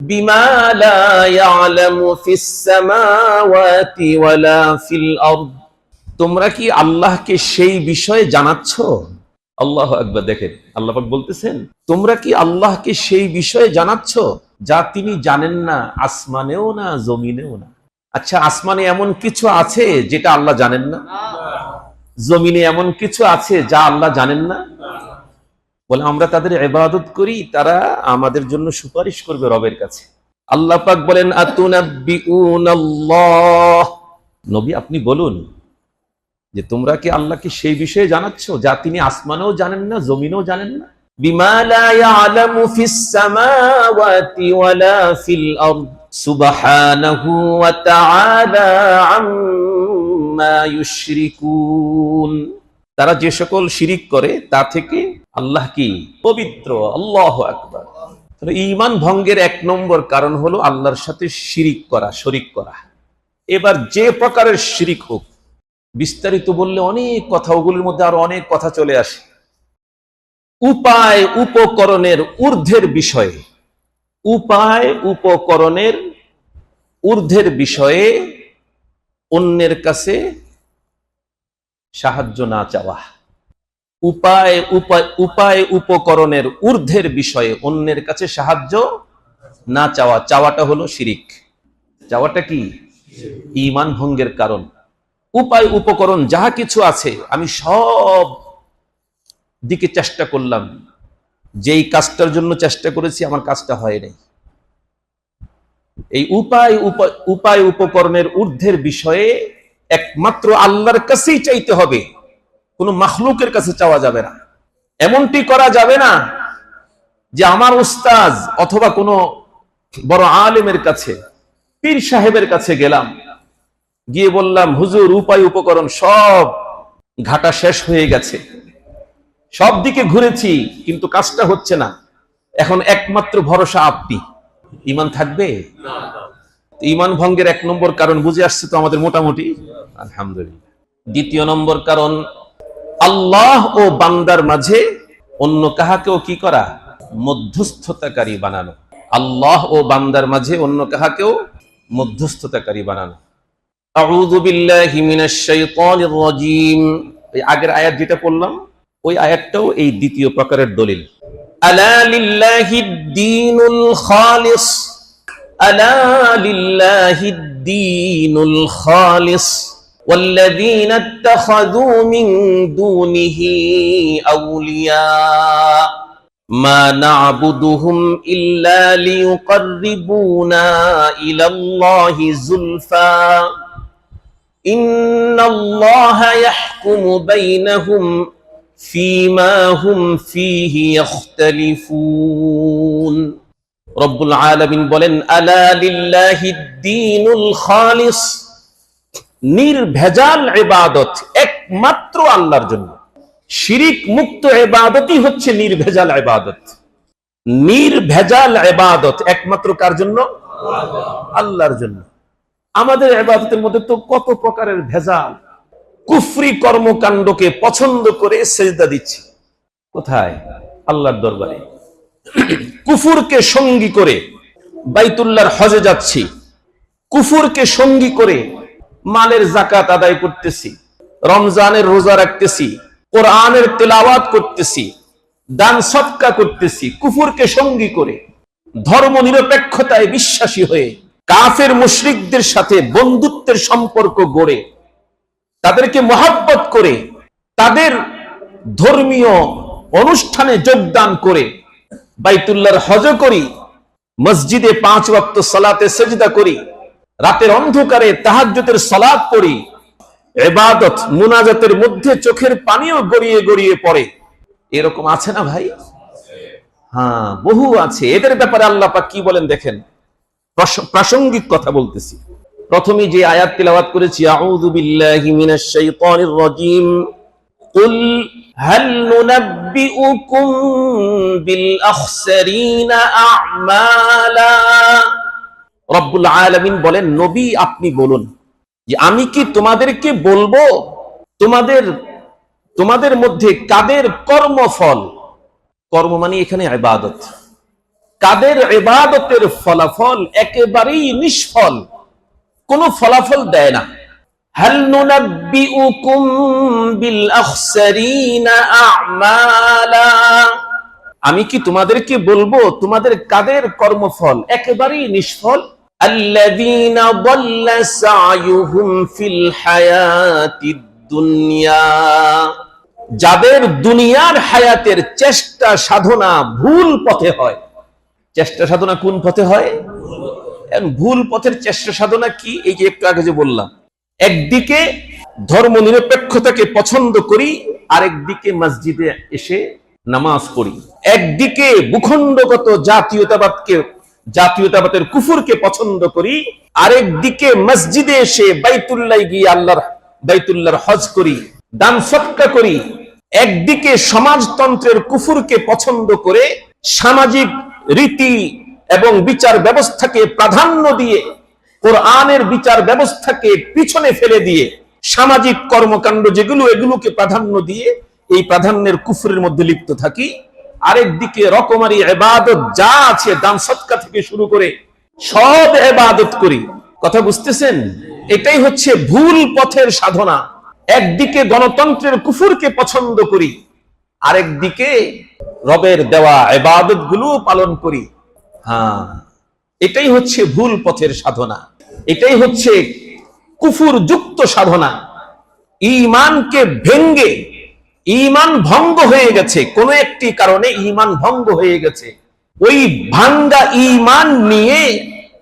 বিমা লা ইয়ালামু ফিস সামাওয়াতি ওয়ালা ফিল আরদ, তোমরা কি আল্লাহকে সেই বিষয়ে জানাচ্ছ? আল্লাহু আকবার। দেখেন আল্লাহ পাক বলতেছেন, তোমরা কি আল্লাহকে সেই বিষয়ে জানাচ্ছ যা তিনি জানেন না, আসমানেও না জমিনেও না। আচ্ছা, আসমানে এমন কিছু আছে যেটা আল্লাহ জানেন না? জমিনে এমন কিছু আছে যা আল্লাহ জানেন না? বলে আমরা তাদের ইবাদত করি, তারা আমাদের জন্য সুপারিশ করবে রবের কাছে। আল্লাহ পাক বলেন, আতুনাব্বিউনাল্লাহ, নবী আপনি বলুন যে তোমরা কি আল্লাহকে সেই বিষয়ে জানাচ্ছ যা তিনি আসমানেও জানেন না, জমিনেও জানেন না। বিমা লা ইয়ালামু ফিস সামাওয়াতি ওয়ালা ফিল আরদ সুবহানাহু ওয়া তাআলা আম্মা ইউশরিকুন, তারা যে সকল শিরিক করে তা থেকে আল্লাহ কি পবিত্র। আল্লাহু আকবার। তাহলে ঈমান ভঙ্গের এক নম্বর কারণ হলো আল্লাহর সাথে শিরিক করা, শরীক করা। এবার যে প্রকারের শিরিক হোক, বিস্তারিত বললে অনেক কথা, ওগুলোর মধ্যে আরো অনেক কথা চলে আসে। উপায় উপকরণের ঊর্ধ্বের বিষয়ে, উপায় উপকরণের ঊর্ধ্বের বিষয়ে অন্যের কাছে সাহায্য না চাওয়া। উপায় উপকরণের ঊর্ধ্বের বিষয়ে অন্যের কাছে সাহায্য না চাওয়া, চাওয়াটা হলো শিরিক। চাওয়াটা কি? ঈমান ভঙ্গের কারণ। উপায় উপকরণ যাহা কিছু আছে আমি সব দিকে চেষ্টা করলাম, যেই কাজটার জন্য চেষ্টা করেছি আমার কাজটা হয় নাই। এই উপায় উপকরণের ঊর্ধ্বের বিষয়ে একমাত্র আল্লাহর কাছেই চাইতে হবে, কোনো মাখলুকের কাছে চাওয়া যাবে না। এমনটি করা যাবে না যে আমার উস্তাজ অথবা কোনো বড় আলেমের কাছে, পীর সাহেবের কাছে গেলাম, গিয়ে বললাম, হুজুর উপায় উপকরণ সব ঘাটা শেষ হয়ে গেছে, সব দিকে ঘুরেছি কিন্তু কাজটা হচ্ছে না, এখন একমাত্র ভরসা আপনি। ঈমান থাকবে? ঈমান ভঙ্গের এক নম্বর কারণ বুঝে আসছে তো আমাদের মোটামুটি, আলহামদুলিল্লাহ। দ্বিতীয় নম্বর কারণ, আল্লাহ ও বান্দার মাঝে অন্য কাহাকেও কি করা? মধ্যস্থতাকারী বানানো। আল্লাহ ও বান্দার মাঝে অন্য কাহাকেও মধ্যস্থতাকারী বানানো। আউযু বিল্লাহি মিনাশ শাইতানির রাজীম। এই আগের আয়াত যেটা পড়লাম ওই আয়াতটাও এই দ্বিতীয় প্রকারের দলিল। আলা লিল্লাহিদ দীনুল খালিস, আলা লিল্লাহিদ দীনুল খালিস والذين اتخذوا من دونه أولياء ما نعبدهم إلا ليقربونا إلى الله زلفى إن الله يحكم بينهم فيما هم فيه يختلفون رب العالمين বলেন আলা লিল্লাহিদ দীনুল খালিস, নির্ভেজাল ইবাদত একমাত্র আল্লাহর জন্য। শিরিক মুক্ত ইবাদতই হচ্ছে নির্ভেজাল ইবাদত। নির্ভেজাল ইবাদত একমাত্র কার জন্য? আল্লাহর জন্য। আমাদের ইবাদতের মধ্যে তো কত প্রকারের ভেজাল। কুফরি কর্মকাণ্ডকে পছন্দ করে সেজদা দিচ্ছি, কোথায়? আল্লাহর দরবারে। কুফুরকে সঙ্গী করে বাইতুল্লাহর হজে যাচ্ছি, কুফুরকে সঙ্গী করে মালের যাকাত আদায় করতেছি, রমজানের রোজা রাখতেছি, কোরআনের তেলাওয়াত করতেছি, দান সদকা করতেছি, কুফুরকে সঙ্গী করে। ধর্ম নিরপেক্ষতায় বিশ্বাসী হয়ে কাফের মুশরিকদের সাথে বন্ধুত্বের সম্পর্ক গড়ে তাদেরকে মহব্বত করে তাদের ধর্মীয় অনুষ্ঠানে যোগদান করে বাইতুল্লাহর হজ করি, মসজিদে 5 ওয়াক্ত সালাতে সেজদা করি, রাতের অন্ধকারে তাহাজ্জুদের সালাত পড়ি, ইবাদত মুনাজাতের মধ্যে চোখের পানিও গড়িয়ে গড়িয়ে পড়ে। এরকম আছে না ভাই? হ্যাঁ, বহু আছে। এদের ব্যাপারে আল্লাহ পাক কি বলেন দেখেন, প্রাসঙ্গিক কথা বলতেছি। প্রথমে যে আয়াত তিলাওয়াত করেছি, আউযু বিল্লাহি মিনাশ শাইতানির রাজীম, কুল হাল নুনাব্বিউকুম বিল আখসারিনা আমালা। রব্বুল আলামিন বলেন, নবী আপনি বলুন যে আমি কি তোমাদেরকে বলবো তোমাদের মধ্যে কাদের কর্মফল, কর্ম মানে এখানে ইবাদত, কাদের ইবাদতের ফলাফল একেবারেই নিষ্ফল, কোনো ফলাফল দেয় না। হাল নুনাব্বিউকুম বিল আখসারিনা আমালা, আমি কি তোমাদেরকে বলবো তোমাদের কাদের কর্মফল একেবারেই নিষ্ফল? আল্লাযীনা দাল্লা সা'য়ুহুম ফিল হায়াতিদ দুনিয়া, যাদের দুনিয়ার হায়াতের চেষ্টা সাধনা ভুল পথে হয়। চেষ্টা সাধনা কোন পথে হয়? ভুল পথের চেষ্টা সাধনা কি? এই যে একটু আগে যে বললাম, একদিকে ধর্ম নিরপেক্ষতাকে পছন্দ করি, আরেকদিকে মসজিদে এসে নামাজ পড়ি, একদিকে ভূখণ্ডগত জাতীয়তাবাদের কুফুরকে পছন্দ করি, আরেকদিকে মসজিদে এসে বাইতুল্লাহ গিয়ে বাইতুল্লাহর হজ করি, দান সদকা করি। একদিকে সমাজতন্ত্রের কুফুরকে পছন্দ করে সামাজিক রীতি এবং বিচার ব্যবস্থাকে প্রাধান্য দিয়ে, কোরআনের বিচার ব্যবস্থাকে পিছনে ফেলে দিয়ে সামাজিক কর্মকাণ্ড যেগুলো এগুলোকে প্রাধান্য দিয়ে এই প্রাধান্যের কুফরের মধ্যে লিপ্ত থাকি। আরেকদিকে রকমারি ইবাদত যা আছে দান সদকা থেকে শুরু করে সব ইবাদত করি। কথা বুঝতেছেন? এটাই হচ্ছে ভুল পথের সাধনা। একদিকে গণতন্ত্রের কুফরকে পছন্দ করি, আরেকদিকে রবের দেওয়া ইবাদত গুলো পালন করি। হ্যাঁ, এটাই হচ্ছে ভুল পথের সাধনা, এটাই হচ্ছে কুফর যুক্ত সাধনা। ঈমানকে ভেঙ্গে, ঈমান ভঙ্গ হয়ে গেছে, কোন একটি কারণে ঈমান ভঙ্গ হয়ে গেছে, ওই ভাঙ্গা ঈমান নিয়ে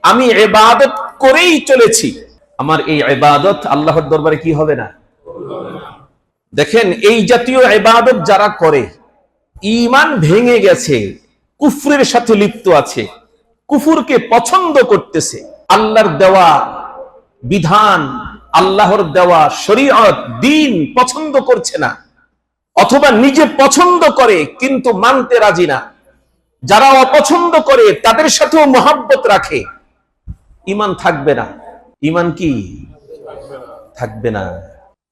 আমি ইবাদত করেই চলেছি, আমার এই ইবাদত আল্লাহর দরবারে কি হবে না? দেখেন, এই জাতীয় ইবাদত যারা করে ঈমান ভেঙে গেছে, কুফরের সাথে লিপ্ত আছে, কুফরকে পছন্দ করতেছে, আল্লাহর দেওয়া বিধান, আল্লাহর দেওয়া শরীয়ত দ্বীন পছন্দ করছে না, অথবা নিজে পছন্দ করে কিন্তু মানতে রাজি না। যারা অপছন্দ করে তাদের সাথেও মহব্বত রাখে, ঈমান থাকবে না। ঈমান কি থাকবে না?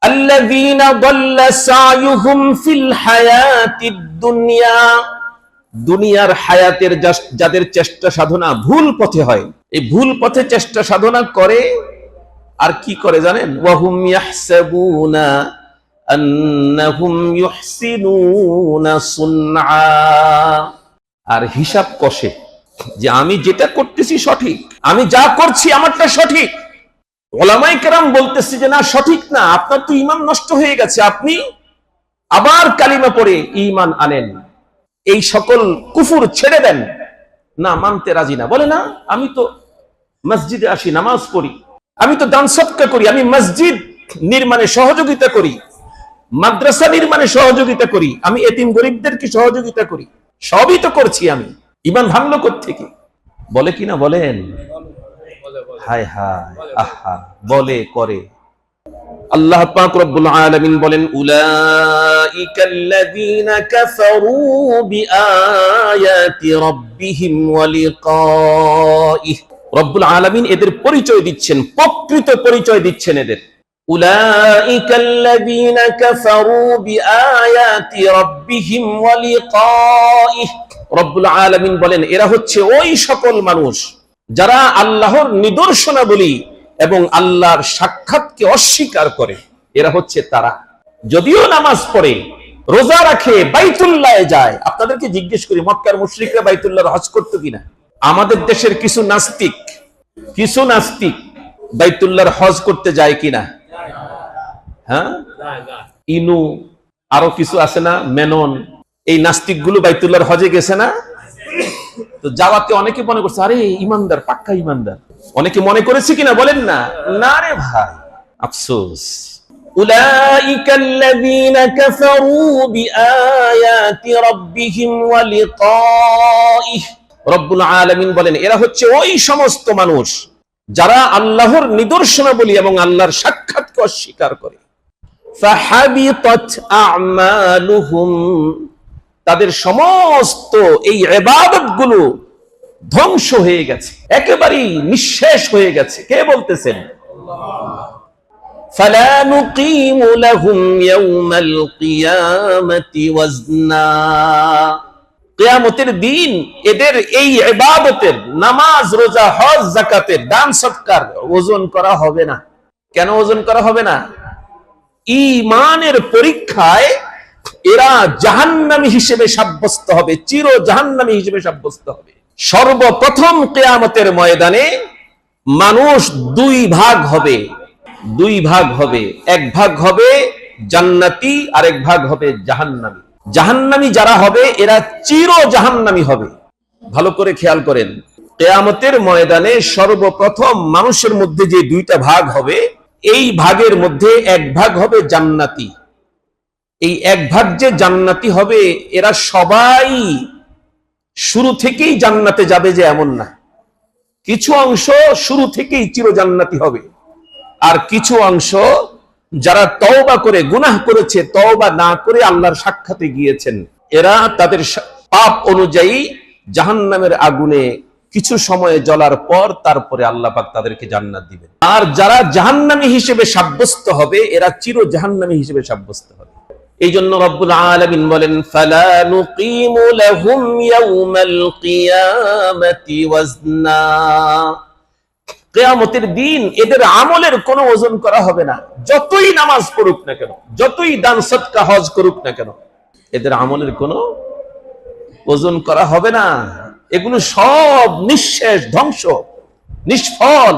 আল্লাযীনা দাল্লা সা'য়ুহুম ফিল হায়াতিদ দুনিয়া, দুনিয়ার হায়াতের যাদের চেষ্টা সাধনা ভুল পথে হয়, এই ভুল পথে চেষ্টা সাধনা করে আর কি করে জানেন? ওয়াহুম ইয়াহসাবুনা আন্নাহুম ইউহসিনুনা সুনআ, আর হিসাব কষে যে আমি যেটা করতেছি সঠিক, আমি যা করছি আমারটা সঠিক। ওলামায়ে কেরাম বলতেছে যে না, সঠিক না, আপনার তো ঈমান নষ্ট হয়ে গেছে, আপনি আবার কালিমা পড়ে ঈমান আনেন, এই সকল কুফর ছেড়ে দেন। না, মানতে রাজি না, বলে না আমি তো মসজিদে আসি, নামাজ পড়ি, আমি তো দান সদকা করি, আমি মসজিদ নির্মাণে সহযোগিতা করি, মাদ্রাসা নির্মাণে সহযোগিতা করি, আমি এতিম গরিবদেরকে সহযোগিতা করি, সবই তো করছি আমি, ঈমান ভাঙলো কোত্থেকে? বলে কিনা বলেন? হায় হায়, আহা, বলে করে। আল্লাহ পাক রব্বুল আলামিন বলেন উলাইকাল্লাযীনা কাফারু বিআয়াতি রাব্বিহিম ওয়া লিকাইহি। রব্বুল আলামিন এদের পরিচয় দিচ্ছেন, প্রকৃত পরিচয় দিচ্ছেন এদের। উলাইকাল্লাযীনা কাফারু বিআয়াতি রাব্বিহিম ওয়া লিকাইহি। রব্বুল আলামিন বলেন এরা হচ্ছে ওই সকল মানুষ যারা আল্লাহর নিদর্শনাবলী এবং আল্লাহর সাক্ষাৎকে অস্বীকার করে। এরা হচ্ছে তারা, যদিও নামাজ পড়ে, রোজা রাখে, বাইতুল্লাহে যায়। আপনাদেরকে জিজ্ঞেস করি, মক্কার মুশরিকরা বাইতুল্লাহর হজ করতো কিনা? আমাদের দেশের কিছু নাস্তিক বাইতুল্লাহর হজ করতে যায় কিনা? হ্যাঁ, ইনু আরো কিছু আছে না, মেনন, এই নাস্তিক গুলো বাইতুল্লাহর হজে গেছে না? তো যাওয়াতে অনেকে মনে করছে আরে ইমানদার, পাক্কা ইমানদার। অনেকে মনে করেছে কিনা বলেন না? না রে ভাই, আফসোস। উলাইকাল্লাযীনা কাফারু বিআয়াতি রাব্বিহিম ওয়া লিকাইহি। রব্বুল আলামিন বলেন এরা হচ্ছে ওই সমস্ত মানুষ যারা আল্লাহর নিদর্শনাবলী এবং আল্লাহর সাক্ষাৎকে অস্বীকার করে। ফাহাবিতাত আমালুহুম, তাদের সমস্ত এই ইবাদতগুলো ধ্বংস হয়ে গেছে, একেবারেই নিঃশেষ হয়ে গেছে। কে বলতেছেন? ফালা নুকিমু লাহুম ইয়াওমাল কিয়ামাতি ওয়াজনা। কিয়ামতের দিন এদের এই ইবাদতের, নামাজ, রোজা, হজ, যাকাতের, দান সদকার ওজন করা হবে না। কেন ওজন করা হবে না? ঈমানের পরীক্ষায় এরা জাহান্নামী হিসেবে সাব্যস্ত হবে, চির জাহান্নামী হিসেবে সাব্যস্ত হবে। সর্বপ্রথম কিয়ামতের ময়দানে মানুষ দুই ভাগ হবে। এক ভাগ হবে জান্নাতি, আরেক ভাগ হবে জাহান্নামী। জাহান্নামী যারা হবে এরা চির জাহান্নামী হবে। ভালো করে খেয়াল করেন, কিয়ামতের ময়দানে সর্বপ্রথম মানুষের মধ্যে যে দুইটা ভাগ হবে, এই ভাগের মধ্যে এক ভাগ হবে জান্নাতি। এই এক ভাগ যে জান্নাতি হবে, এরা সবাই শুরু থেকেই জান্নাতে যাবে যে এমন না। কিছু অংশ শুরু থেকেই চির জান্নাতি হবে, আর কিছু অংশ যারা তওবা করে গুনাহ করেছে, তওবা না করে আল্লাহর সাক্ষাতে গিয়েছেন, এরা তাদের পাপ অনুযায়ী জাহান্নামের আগুনে কিছু সময় জ্বলার পর তারপরে আল্লাহ পাক তাদেরকে জান্নাত দিবেন। আর যারা জাহান্নামী হিসেবে সাব্যস্ত হবে, এরা চির জাহান্নামী হিসেবে সাব্যস্ত হবে। এই জন্য রব্বুল আলামিন বলেন ফালা নুকিমু লাহুম ইয়াওমাল কিয়ামাতি ওয়াজনা। কিয়ামতের দিন এদের আমলের কোনো ওজন করা হবে না। যতই নামাজ পড়ুক না কেন, যতই দান সদকা হজ করুক না কেন, এদের আমলের কোনো ওজন করা হবে না। এগুলো সব নিঃশেষ, ধ্বংস, নিষ্ফল।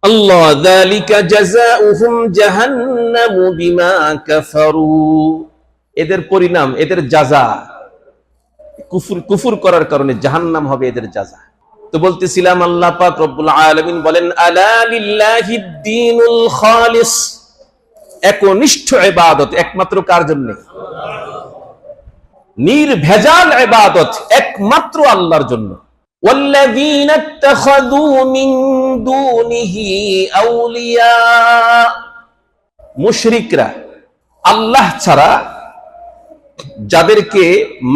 আল্লাহ যালিকা জাযাউহুম জাহান্নামু বিমা কাফারু। এদের পরিণাম, এদের জাযা, কুফর করার কারণে জাহান্নাম হবে এদের জাযা। তো বলতেছিলাম আল্লাহ পাক রব্বুল আলামিন বলেন আলা লিল্লাহিদ দীনুল খালিস। একনিষ্ঠ ইবাদত একমাত্র কার জন্য? নির্ভেজাল ইবাদত একমাত্র আল্লাহর জন্য। ওয়াল্লাযীনা ইত্তাখাযু মিন দুনিহি আউলিয়া। মুশরিকরা আল্লাহ ছাড়া যাদেরকে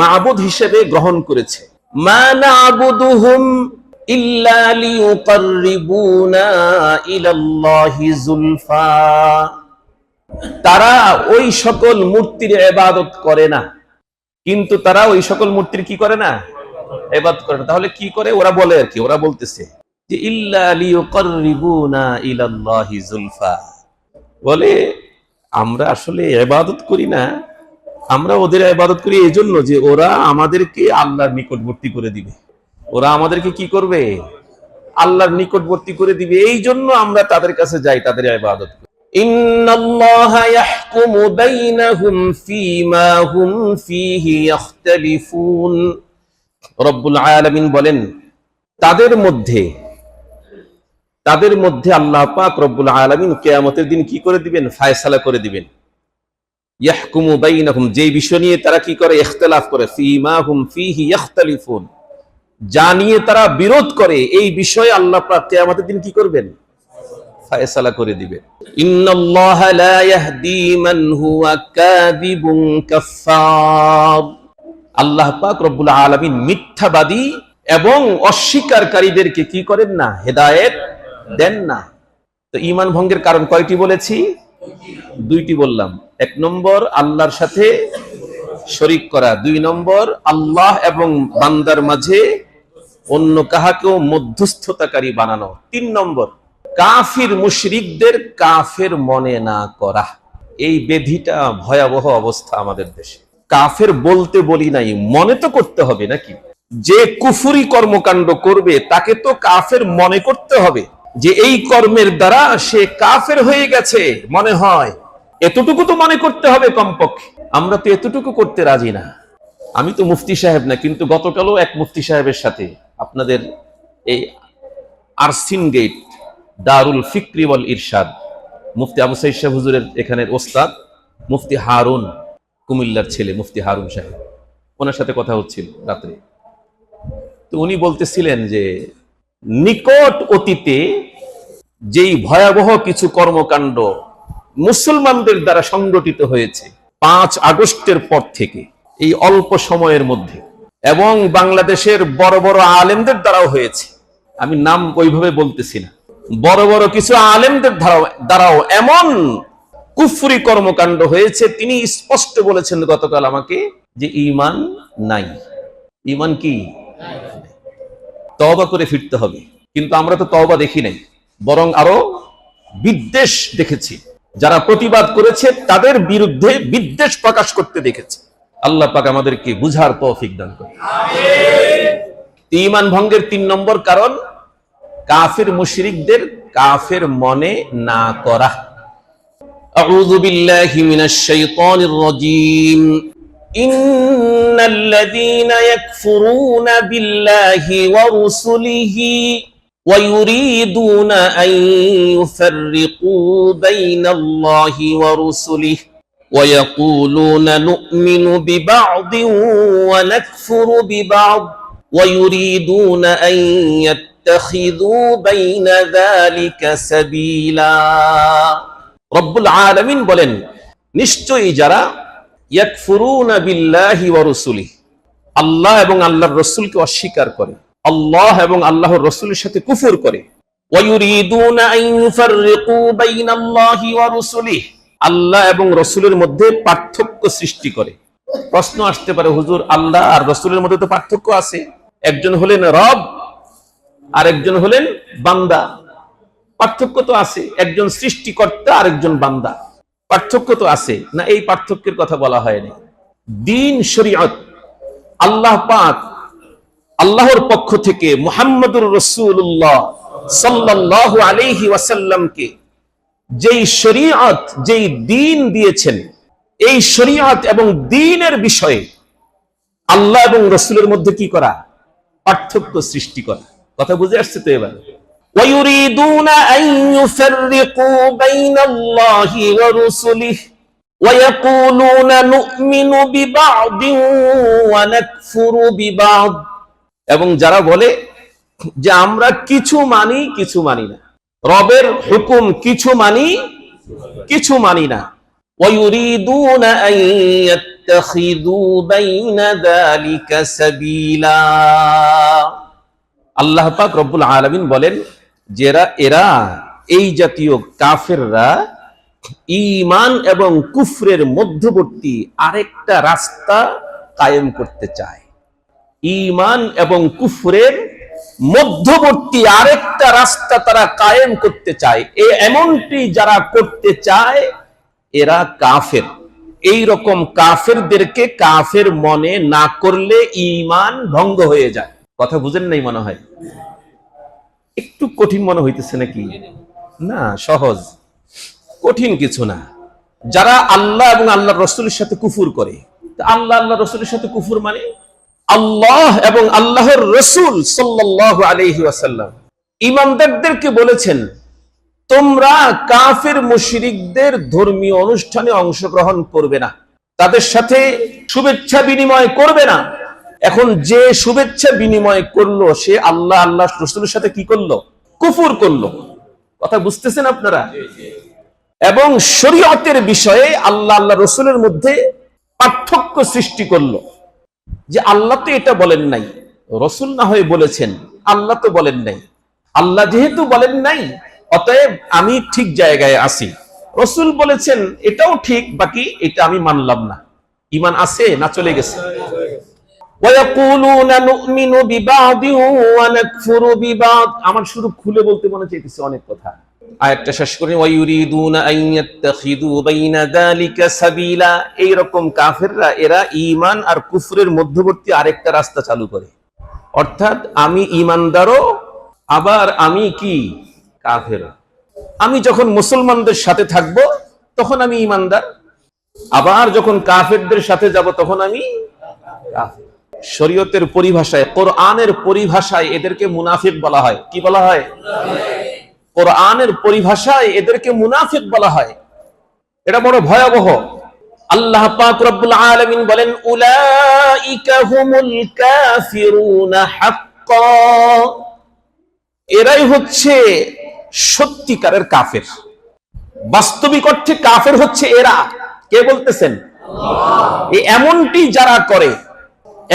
মাবুদ হিসেবে গ্রহণ করেছে, মা না'বুদুহুম ইল্লা লিয়ুকাররিবুনা ইলাল্লাহি যুলফা। তারা ওই সকল মূর্তির ইবাদত করে না, কিন্তু তারা ওই সকল মূর্তির কি করে না, ইবাদত করে না। তাহলে কি করে? ওরা বলে আর কি, ওরা বলতেছে যে ইল্লা লিয়ুকাররিবুনা ইলাল্লাহি যুলফা, বলে আমরা আসলে ইবাদত করি না, আমরা ওদের ইবাদত করি এই জন্য যে ওরা আমাদেরকে আল্লাহর নিকটবর্তী করে দিবে। ওরা আমাদেরকে কি করবে? আল্লাহর নিকটবর্তী করে দিবে, এই জন্য আমরা তাদের কাছে যাই, তাদের ইবাদত করি। ইন্নাল্লাহা ইয়াহকুমু বাইনাহুম ফীমা হুম ফীহি ইখতালিফুন। রব্বুল আলামিন বলেন তাদের মধ্যে আল্লাহ পাক রব্বুল আলামিন কিয়ামতের দিন কি করে দিবেন? ফায়সালা করে দিবেন। ইয়াহকুমু বাইনাহুম, যে বিষয় নিয়ে তারা কি করে? ইখতিলাফ করে। ফীমা হুম ফীহি ইখতালিফুন, যা নিয়ে তারা বিরোধ করে, এই বিষয়ে আল্লাহ পাক কিয়ামতের দিন কি করবেন? ফায়সালা করে দিবেন। ইন্নাল্লাহা লা ইয়াহদি মান হুয়া কাযিবুন কাফফার। আল্লাহ পাক রব্বুল আলামিন মিথ্যাবাদী এবং অস্বীকারীদেরকে কি করেন না? হেদায়েত দেন না। তো ঈমান ভঙ্গের কারণ কয়টি বলেছি? দুইটি বললাম। এক নম্বর আল্লাহর সাথে শরীক করা, দুই নম্বর আল্লাহ এবং বান্দার মাঝে অন্য কাহাকেও মধ্যস্থতাকারী বানানো, তিন নম্বর কাফির মুশরিকদের কাফের মনে না করা। এই বেধিটা ভয়াবহ অবস্থা আমাদের দেশে। কাফের বলতে বলি নাই, মনে তো করতে হবে নাকি? যে কুফরি কর্মকাণ্ড করবে তাকে তো কাফের মনে করতে হবে, যে এই কর্মের দ্বারা সে কাফের হয়ে গেছে মনে হয়, এতটুকু তো মনে করতে হবে কমপক্ষে। আমরা তো এতটুকু করতে রাজি না। আমি তো মুফতি সাহেব না, কিন্তু গতকালও এক মুফতি সাহেবের সাথে আপনাদের এই আরসিন গেট দারুল ফিকরি ওয়াল ইরশাদ, মুফতি আবু সাইদ সাহেব হুজুরের এখানের ওস্তাদ মুফতি হারুন, কুমিল্লার ছেলে মুফতি হারুন সাহেব, ওনার সাথে কথা হচ্ছিল রাত্রে। তো উনি বলতেছিলেন যে নিকট অতীতে যেই ভয়াবহ কিছু কর্মকাণ্ড মুসলমানদের দ্বারা সংগঠিত হয়েছে 5 আগস্টের পর থেকে, এই অল্প সময়ের মধ্যে, এবং বাংলাদেশের বড় বড় আলেমদের দ্বারাও হয়েছে, আমি নাম ওইভাবে বলতেছি না, বড় বড় কিছু আলেমদের দ্বারাও এমন কুফরি কর্মকাণ্ড হয়েছে, তিনি স্পষ্ট বলেছেন গতকাল আমাকে যে ঈমান নাই। ঈমান কি? তওবা করে ফিরতে হবে। কিন্তু আমরা তো তওবা দেখি নাই, বরং আরো বিদ্বেষ দেখেছি। যারা প্রতিবাদ করেছে তাদের বিরুদ্ধে বিদ্বেষ প্রকাশ করতে দেখেছি। আল্লাহ পাক আমাদেরকে বুঝার তৌফিক দান করুন। ঈমান ভঙ্গের 3 নম্বর কারণ কাফির মুশরিকদের কাফের মনে না করা। আউযু বিল্লাহি মিনাশ শাইতানির রাজীম। ইন্নাল্লাযীনা ইয়াকফুরুনা বিল্লাহি ওয়া রুসুলিহি ওয়া ইউরিদুনা আন ইউফাররিকু বাইনাল্লাহি ওয়া রুসুলিহি ওয়া ইয়াকুলুনা নু'মিনু বিবা'দিন ওয়া নাকফুরু বিবা'দ ওয়া ইউরিদুনা আন يتخذوا بين ذلك سبيلا। রব্বুল আলামিন বলেন নিশ্চয়ই যারা ইয়াকফুরুনা বিল্লাহি ওয়া রাসূলিহি, আল্লাহ এবং আল্লাহর রাসূলকে অস্বীকার করে, আল্লাহ এবং আল্লাহর রাসূলের সাথে কুফর করে, ওয়া ইউরিদুনা আন ইউফাররিকু বাইনাল্লাহি ওয়া রাসূলিহি, আল্লাহ এবং রাসূলের মধ্যে পার্থক্য সৃষ্টি করে। প্রশ্ন আসতে পারে, হুজুর আল্লাহ আর রাসূলের মধ্যে তো পার্থক্য আছে, একজন হলেন রব আর একজন হলেন বান্দা, পার্থক্য তো আছে, একজন সৃষ্টিকর্তা আর একজন বান্দা, পার্থক্য তো আছে না? এই পার্থক্যের কথা বলা হয়নি। দ্বীন শরীয়ত আল্লাহ পাক আল্লাহর পক্ষ থেকে মুহাম্মদুর রাসূলুল্লাহ সাল্লাল্লাহু আলাইহি ওয়াসাল্লামকে যেই শরীয়ত, যেই দ্বীন দিয়েছেন, এই শরীয়ত এবং দ্বীনের বিষয়ে আল্লাহ এবং রাসূলের মধ্যে কি করা? পার্থক্য সৃষ্টি করা। কথা বুঝে আসছে তো এবার? وَيُرِيدُونَ أَن يُفَرِّقُوا بَيْنَ اللَّهِ وَرُسُلِهِ وَيَقُولُونَ نُؤْمِنُ بِبَعْضٍ وَنَكْفُرُ بِبَعْضٍ, এবং যারা বলে যে আমরা কিছু মানি কিছু মানি না, রবের হুকুম কিছু মানি কিছু মানি না। وَيُرِيدُونَ أَن يَتَّخِذُوا بَيْنَ ذَلِكَ سَبِيلًا। আল্লাহ পাক রব্বুল আলামিন বলেন এরা এই জাতীয় কাফেররা ঈমান এবং কুফরের মধ্যবর্তী আরেকটা রাস্তা কায়েম করতে চায়। ঈমান এবং কুফরের মধ্যবর্তী আরেকটা রাস্তা তারা কায়েম করতে চায়। এমনটি যারা করতে চায় এরা কাফের। এই রকম কাফেরদেরকে কাফের মনে না করলে ঈমান ভঙ্গ হয়ে যায়। কথা বুঝেন নাই মনে হয়? একটু কঠিন মনে হইতেছে নাকি? না, সহজ, কঠিন কিছু না। যারা আল্লাহ এবং আল্লাহর রাসূলের সাথে কুফর করে, আল্লাহ আল্লাহর রাসূলের সাথে কুফর মানে আল্লাহ এবং আল্লাহর রাসূল সাল্লাল্লাহু আলাইহি ওয়াসাল্লাম ঈমানদারদেরকে বলেছেন, তোমরা কাফের মুশরিকদের ধর্মীয় অনুষ্ঠানে অংশগ্রহণ করবে না, তাদের সাথে শুভেচ্ছা বিনিময় করবে না। এখন যে শুভেচ্ছা বিনিময় করলো সে আল্লাহ আল্লাহ রাসূলের সাথে কি করলো? কুফর করলো। কথা বুঝতেছেন আপনারা? এবং শরীয়তের বিষয়ে আল্লাহ আল্লাহ রাসূলের মধ্যে পার্থক্য সৃষ্টি করলো, যে আল্লাহ তো এটা বলেন নাই, রাসূল না হয়ে বলেছেন, আল্লাহ তো বলেন নাই। আল্লাহ যেহেতু বলেন নাই, অতএব আমি ঠিক জায়গায় আছি। রাসূল বলেছেন এটাও ঠিক, বাকি এটা আমি মানলাম না। ঈমান আছে না চলে গেছে? ওয়ায়াকুলুনা নুমিনু বিবাদি ওয়া নাকফুরু বিবাদ। আমার শুধু খুলে বলতে মনে চাইতেছে অনেক কথা। আয়াতটা শেষ করি, ওয়ায়ুরিদুনা আন ইয়াত্তাখিযু বাইনা যালিকা সাবিলা। এই রকম কাফেররা এরা ঈমান আর কুফরের মধ্যবর্তী আরেকটা রাস্তা চালু করে। অর্থাৎ আমি ঈমানদারও, আবার আমি কি কাফের। আমি যখন মুসলমানদের সাথে থাকব তখন আমি ঈমানদার, আবার যখন কাফেরদের সাথে যাব তখন আমি কাফের। শরীয়তের পরিভাষায়, কোরআনের পরিভাষায় এদেরকে মুনাফিক বলা হয়। কি বলা হয়? কোরআনের পরিভাষায় এদেরকে মুনাফিক বলা হয়। এটা বড় ভয়াবহ। আল্লাহ পাক রব্বুল আলামিন বলেন, উলাইকা হুমুল কাফিরুনা হাক্কা। এরাই হচ্ছে সত্যিকারের কাফের। বাস্তবিক অর্থে কাফের হচ্ছে এরা। কে বলতেছেন?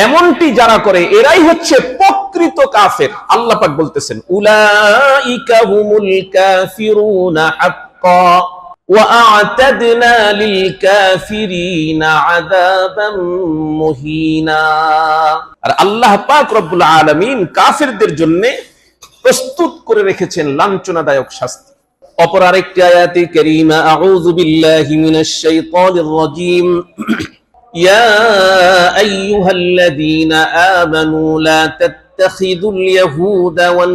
এমনটি যারা করে এরাই হচ্ছে প্রকৃত কাফের। আল্লাহ পাক বলতেছেন, উলাইকা হুমুল কাফিরুনা হাক্কা ওয়া আ'তাদনা লিল কাফিরিনা আযাবাম মুহিনা। আর আল্লাহ পাক রব্বুল আলামিন কাফেরদের জন্য প্রস্তুত করে রেখেছেন লাঞ্ছনাদায়ক শাস্তি। অপর আরেকটি আয়াতে কারীমা, আউযু বিল্লাহি মিনাশ শাইতানির রাজীম, ইয়া আইয়ুহাল্লাযীনা আমানু লা তাত্তাখিযুল ইয়াহুদা ওয়ান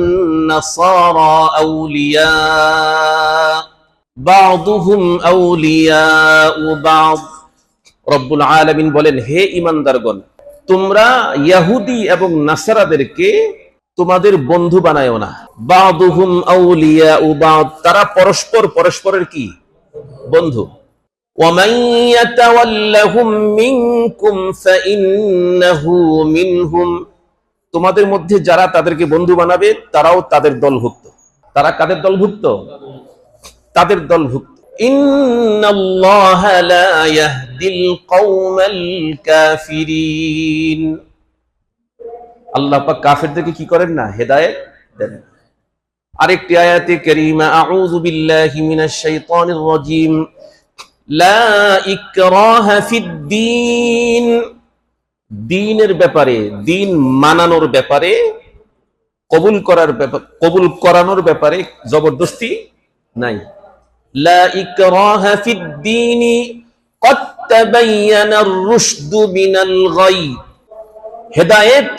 নাসারা আউলিয়া বা'দুহুম আউলিয়াউ বা'দ। রব্বুল আলামিন বলেন, হে ঈমানদারগণ, তোমরা ইহুদি এবং নাসারাদেরকে তোমাদের বন্ধু বানায়ও না। বা'দুহুম আউলিয়াউ বা'দ, তারা পরস্পর পরস্পরের কি? বন্ধু। ওয়ামান ইয়াতাওয়াল্লাহুম মিনকুম ফাইন্নাহু মিনহুম, তোমাদের মধ্যে যারা তাদেরকে বন্ধু বানাবে তারাও তাদের দলভুক্ত। তারা কাদের দলভুক্ত? তাদের দলভুক্ত। ইন্নাল্লাহা লা ইয়াহদিল কওমাল কাফিরিন। আল্লাহ পাক কাফেরদেরকে কি করেন না? হেদায়েত দেন। আরেকটি আয়াতে কারীমা, আউযু বিল্লাহি মিনাশ শাইতানির রাজীম, লা ইকরাহা ফিদ্দীন। দ্বীনের ব্যাপারে, দ্বীন মানানোর ব্যাপারে, কবুল করানোর ব্যাপারে জবরদস্তি নাই। লা ইকরাহা ফিদ্দীনি ক্বাদ তাবায়্যানার রুশদু মিনাল গাই। হেদায়েত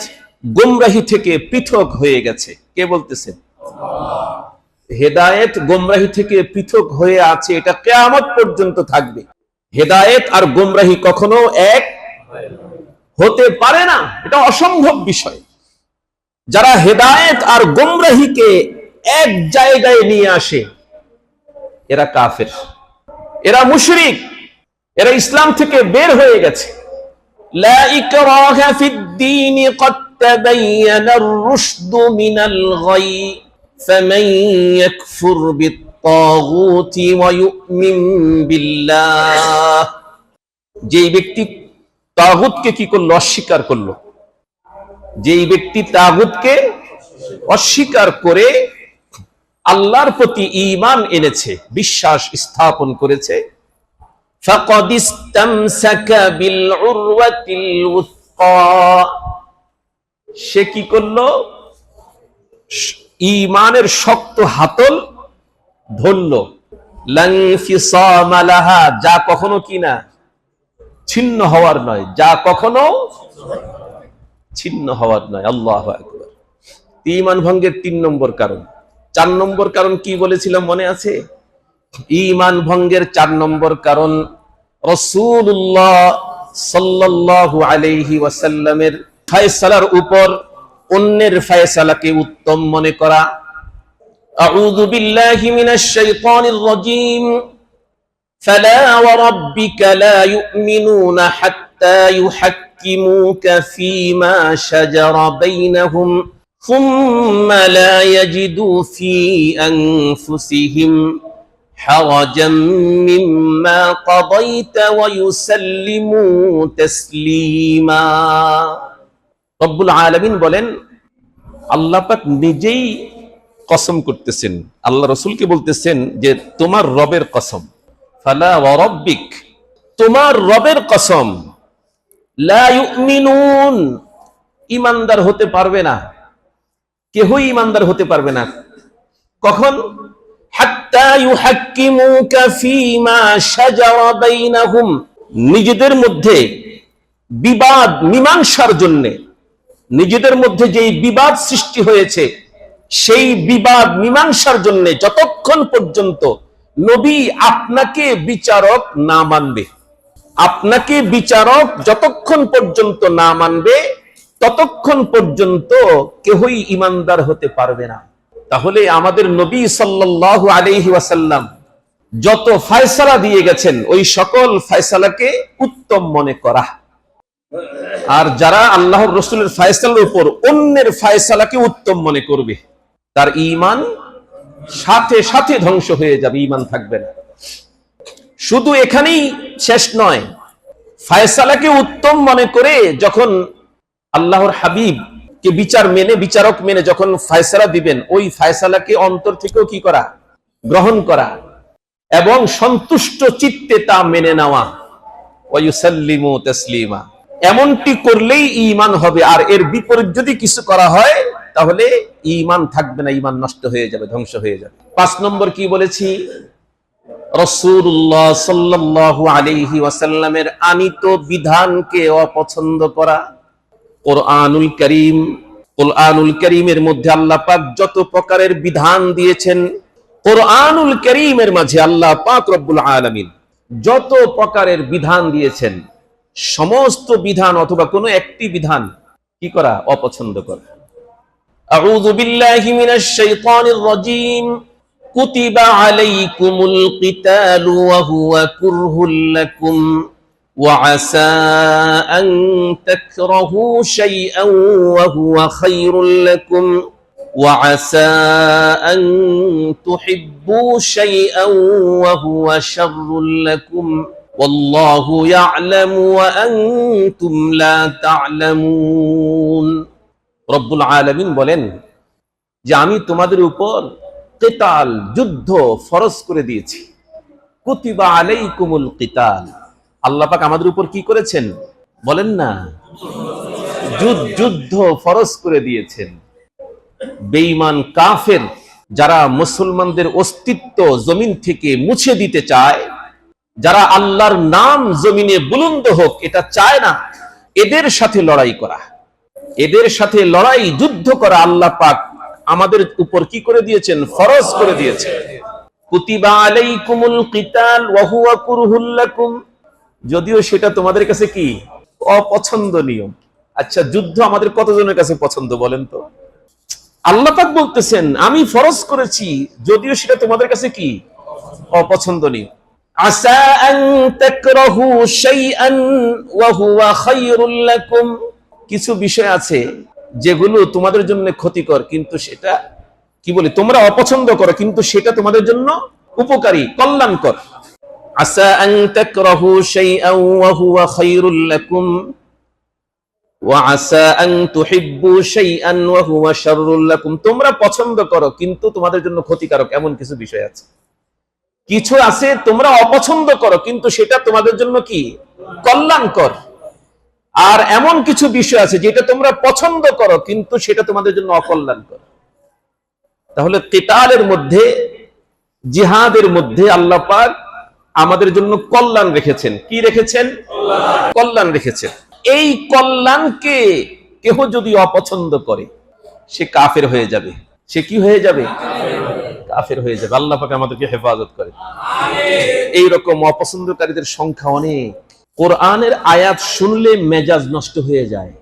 গোমরাহি থেকে পৃথক হয়ে গেছে। কে বলতেছেন? হেদায়েত গোমরাহি থেকে পৃথক হয়ে আছে, এটা কিয়ামত পর্যন্ত থাকবে। হেদায়েত আর গোমরাহি কখনো এক হতে পারে না, এটা অসম্ভব বিষয়। যারা হেদায়েত আর গোমরাহিকে এক জায়গায় নিয়ে আসে এরা কাফের, এরা মুশরিক, এরা ইসলাম থেকে বের হয়ে গেছে। লা ইকরাহা ফিদ্দীন ক্বাদ তাবায়্যানার রুশদু মিনাল গাই ফামান ইয়াকফুর বিত-তাগুতি ওয়া ইউমিন বিল্লাহ। যেই ব্যক্তি তাগুতকে কি করলো? অস্বীকার করলো। যেই ব্যক্তি তাগুতকে অস্বীকার করে আল্লাহর প্রতি ঈমান এনেছে, বিশ্বাস স্থাপন করেছে, ফাকাদ ইসতামসাকা বিল উরওয়াতিল উসকা, সে কি করলো? ঈমানের শক্ত হাতল ধরল। লান ফিসামা লাহা, যা কখনো কি না ছিন্ন হওয়ার নয়, যা কখনো ছিন্ন হওয়ার নয়। আল্লাহু আকবার। ঈমান ভঙ্গের 3 নম্বর কারণ। 4 নম্বর কারণ কি বলেছিলাম মনে আছে? ঈমান ভঙ্গের 4 নম্বর কারণ রাসূলুল্লাহ সাল্লাল্লাহু আলাইহি ওয়াসাল্লামের ফয়সালার উপর অন্যের ফয়সালাকে উত্তম মনে করা। আউযু বিল্লাহি মিনাশ শাইতানির রাজীম। ফালা ওয়া রাব্বিকা লা ইউমিনুনা হাত্তা ইউহাক্কিমুকা ফীমা শাজারা বাইনাহুম সুম্মা লা ইয়াজিদু ফী আনফুসিহিম হারাজাম মিম্মা কাদাইতা ওয়া ইউসাল্লিমু তাসলিমা। রব্বুল আলামিন বলেন, আল্লাহ পাক নিজেই কসম করতেছেন, আল্লাহ রাসূলকে বলতেছেন যে তোমার রবের কসম, ফালা ওয়া রাব্বিক, তোমার রবের কসম, লা ইউমিনুন, ঈমানদার হতে পারবে না, কেহই ঈমানদার হতে পারবে না। কখন? হাত্তা ইউহাক্কিমুকা ফীমা শাজারা বাইনাহুম, নিজেদের মধ্যে বিবাদ মীমাংসার জন্য, নিজেদের মধ্যে যেই বিবাদ সৃষ্টি হয়েছে সেই বিবাদ মীমাংসার জন্য যতক্ষণ পর্যন্ত নবী আপনাকে বিচারক না মানবে, আপনাকে বিচারক যতক্ষণ পর্যন্ত না মানবে ততক্ষণ পর্যন্ত কেহই ঈমানদার হতে পারবে না। তাহলে আমাদের নবী সাল্লাল্লাহু আলাইহি ওয়াসাল্লাম যত ফয়সালা দিয়ে গেছেন ওই সকল ফয়সালাকে উত্তম মনে করা। আর যারা আল্লাহর রাসূলের ফয়সালার উপর অন্যের ফয়সালাকে উত্তম মনে করবে তার ঈমান সাথে সাথে ধ্বংস হয়ে যাবে, ঈমান থাকবে না। শুধু এখানেই শেষ নয়, ফয়সালাকে উত্তম মনে করে যখন আল্লাহর হাবিব কে বিচারক মেনে যখন ফয়সালা দিবেন ওই ফয়সালাকে অন্তর থেকেও কি করা? গ্রহণ করা এবং সন্তুষ্ট চিত্তে তা মেনে নেওয়া। ওয়া ইউসাল্লিমু তাসলিমা, এমনটি করলেই ঈমান হবে। আর এর বিপরীত যদি কিছু করা হয় তাহলে ঈমান থাকবে না, ঈমান নষ্ট হয়ে যাবে, ধ্বংস হয়ে যাবে। 5 নম্বর কি বলেছি? রাসূলুল্লাহ সাল্লাল্লাহু আলাইহি ওয়াসাল্লামের আনিত বিধানকে অপছন্দ করা। কোরআনুল কারীমের মধ্যে আল্লাহ পাক যত প্রকারের বিধান দিয়েছেন, কোরআনুল কারীমের মাঝে আল্লাহ পাক রব্বুল আলামিন যত প্রকারের বিধান দিয়েছেন সমস্ত বিধান অথবা কোনো একটি বিধান কি করা? অপছন্দ করা। আউযু বিল্লাহি মিনাশ শাইতানির রাজীম। কুতিবা আলাইকুমুল কিতালু ওয়া হুয়া কুরহুল লাকুম ওয়া আসা আন তাকরাহু শাইআন ওয়া হুয়া খায়রুল লাকুম ওয়া আসা আন তুহিব্বু শাইআন ওয়া হুয়া শাররুল লাকুম ওয়াল্লাহু ইয়া'লামু ওয়া আনতুম লা তা'লামুন। রব্বুল আলামিন বলেন যে আমি তোমাদের উপর কিতাল, যুদ্ধ ফরজ করে দিয়েছি। কুতিবা আলাইকুমুল কিতাল, আল্লাহ পাক আমাদের উপর কি করেছেন বলেন না? যুদ্ধ ফরজ করে দিয়েছেন। বেঈমান কাফের যারা মুসলমানদের অস্তিত্ব জমিন থেকে মুছে দিতে চায়, যারা আল্লাহর নাম জমিনে বুলন্দ হোক এটা চায় না, এদের সাথে লড়াই করা, এদের সাথে লড়াই যুদ্ধ করা আল্লাহ পাক আমাদের উপর কি করে দিয়েছেন? ফরজ করে দিয়েছেন। কুতিবা আলাইকুমুল কিতাল ওয়া হুয়া কুরহুল লাকুম, যদিও সেটা তোমাদের কাছে কি? অপছন্দনীয়। আচ্ছা, যুদ্ধ আমাদের কতজনের কাছে পছন্দ বলেন তো? আল্লাহ পাক বলতেছেন আমি ফরজ করেছি যদিও সেটা তোমাদের কাছে কি? অপছন্দনীয়। আসা আন তাকরাহু শাইআন ওয়া হুয়া খায়রুল লাকুম, কিছু বিষয় আছে যেগুলো তোমাদের জন্য ক্ষতিকর কিন্তু সেটা কি বলি তোমরা অপছন্দ করো কিন্তু সেটা তোমাদের জন্য উপকারী, কল্যাণকর। আসা আন তাকরাহু শাইআন ওয়া হুয়া খায়রুল লাকুম ওয়া আসা আন তুহিব্বু শাইআন ওয়া হুয়া শাররুল লাকুম, তোমরা পছন্দ করো কিন্তু তোমাদের জন্য ক্ষতিকারক এমন কিছু বিষয় আছে। কিছু আছে তোমরা অপছন্দ করো, কিন্তু সেটা তোমাদের জন্য কি কল্যাণকর। আর এমন কিছু বিষয় আছে যেটা তোমরা পছন্দ করো, কিন্তু সেটা তোমাদের জন্য অকল্যাণকর। তাহলে কিতালের মধ্যে, জিহাদের মধ্যে আল্লাহ পাক আমাদের জন্য কল্যাণ রেখেছেন। কি রেখেছেন? কল্যাণ রেখেছেন। এই কল্যাণকে কেহ যদি অপছন্দ করে, সে কাফের হয়ে যাবে। সে কি হয়ে যাবে? কাফের হয়ে যাবে। আল্লাহ পাক আমাদেরকে হেফাজত করে। এইরকম অপছন্দকারীদের সংখ্যা অনেক। কোরআনের আয়াত শুনলে মেজাজ নষ্ট হয়ে যায়।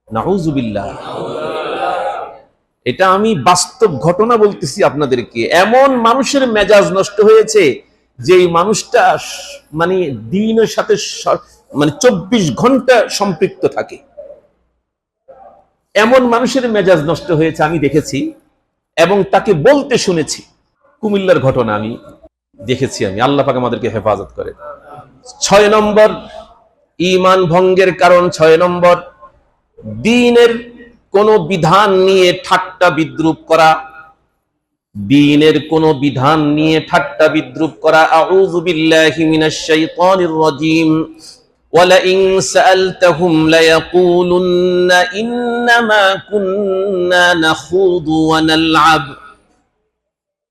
নাউজুবিল্লাহ। এটা আমি বাস্তব ঘটনা বলতেছি আপনাদেরকে। এমন মানুষের মেজাজ নষ্ট হয়েছে যে এই মানুষটা মানে দ্বীনের সাথে মানে 24 ঘন্টা সম্পৃক্ত থাকে। এমন মানুষের মেজাজ নষ্ট হয়েছে আমি দেখেছি এবং তাকে বলতে শুনেছি। কুমিল্লার ঘটনা আমি দেখেছি। আল্লাহ পাক আমাদেরকে হেফাজত করে। 6 নম্বর ঈমান ভঙ্গের কারণ। 6 নম্বর, দ্বীনের কোন বিধান নিয়ে ঠাট্টা বিদ্রুপ করা। দ্বীনের কোন বিধান নিয়ে ঠাট্টা বিদ্রুপ করা। আউযু বিল্লাহি মিনাশ শাইতানির রাজীম। ওয়ালাইন সাআলতাহুম লায়াকুলুন্না ইন্নামা কুন্না নাখুযু ওয়া নালআব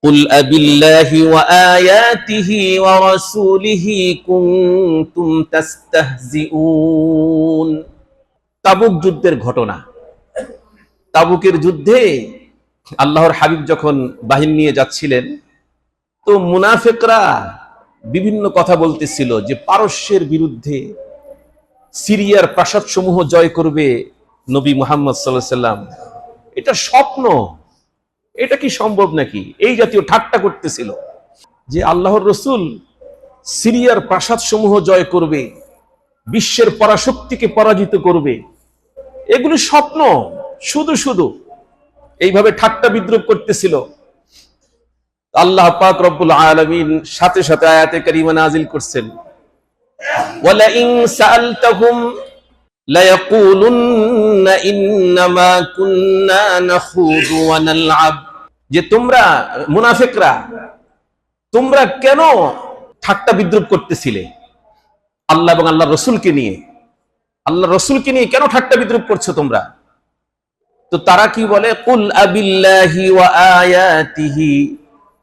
কুল আবিল্লাহি ওয়া আয়াতিহি ওয়া রাসূলিহি কুনতুম তাস্তাহজিউন। তাবুক যুদ্ধের ঘটনা। তাবুকের যুদ্ধে আল্লাহর হাবিব যখন বাহিনী নিয়ে যাচ্ছিলেন, তো মুনাফিকরা বিভিন্ন কথা বলতেছিল যে পারস্যের বিরুদ্ধে সিরিয়ার প্রাসাদ সমূহ জয় করবে নবী মুহাম্মদ সাল্লাল্লাহু আলাইহি ওয়াসাল্লাম। এটা স্বপ্ন, এটা কি সম্ভব নাকি? এই জাতীয় ঠাট্টা করতেছিল যে আল্লাহর রাসূল সিরিয়ার প্রাসাদ সমূহ জয় করবে, বিশ্বের পরাশক্তিকে পরাজিত করবে। এগুলো স্বপ্ন, শুধু শুধু এইভাবে ঠাট্টা বিদ্রুপ করতেছিল। আল্লাহ পাক রব্বুল আলামিন সাথে সাথে আয়াতে কারিমা নাজিল করছেন, ওয়ালাইন সাআলতাহুম লায়াকুলুন্না ইন্নামা কুন্না নাখুযু ওয়া নালআব। যে তোমরা মুনাফিকরা, তোমরা কেন ঠাট্টা বিদ্রুপ করতেছিলে আল্লাহ এবং আল্লাহর রাসূলকে নিয়ে? আল্লাহর রাসূলকে নিয়ে কেন ঠাট্টা বিদ্রুপ করছো তোমরা? তো তারা কি বলে? কুল আবিল্লাহি ওয়া আয়াতিহি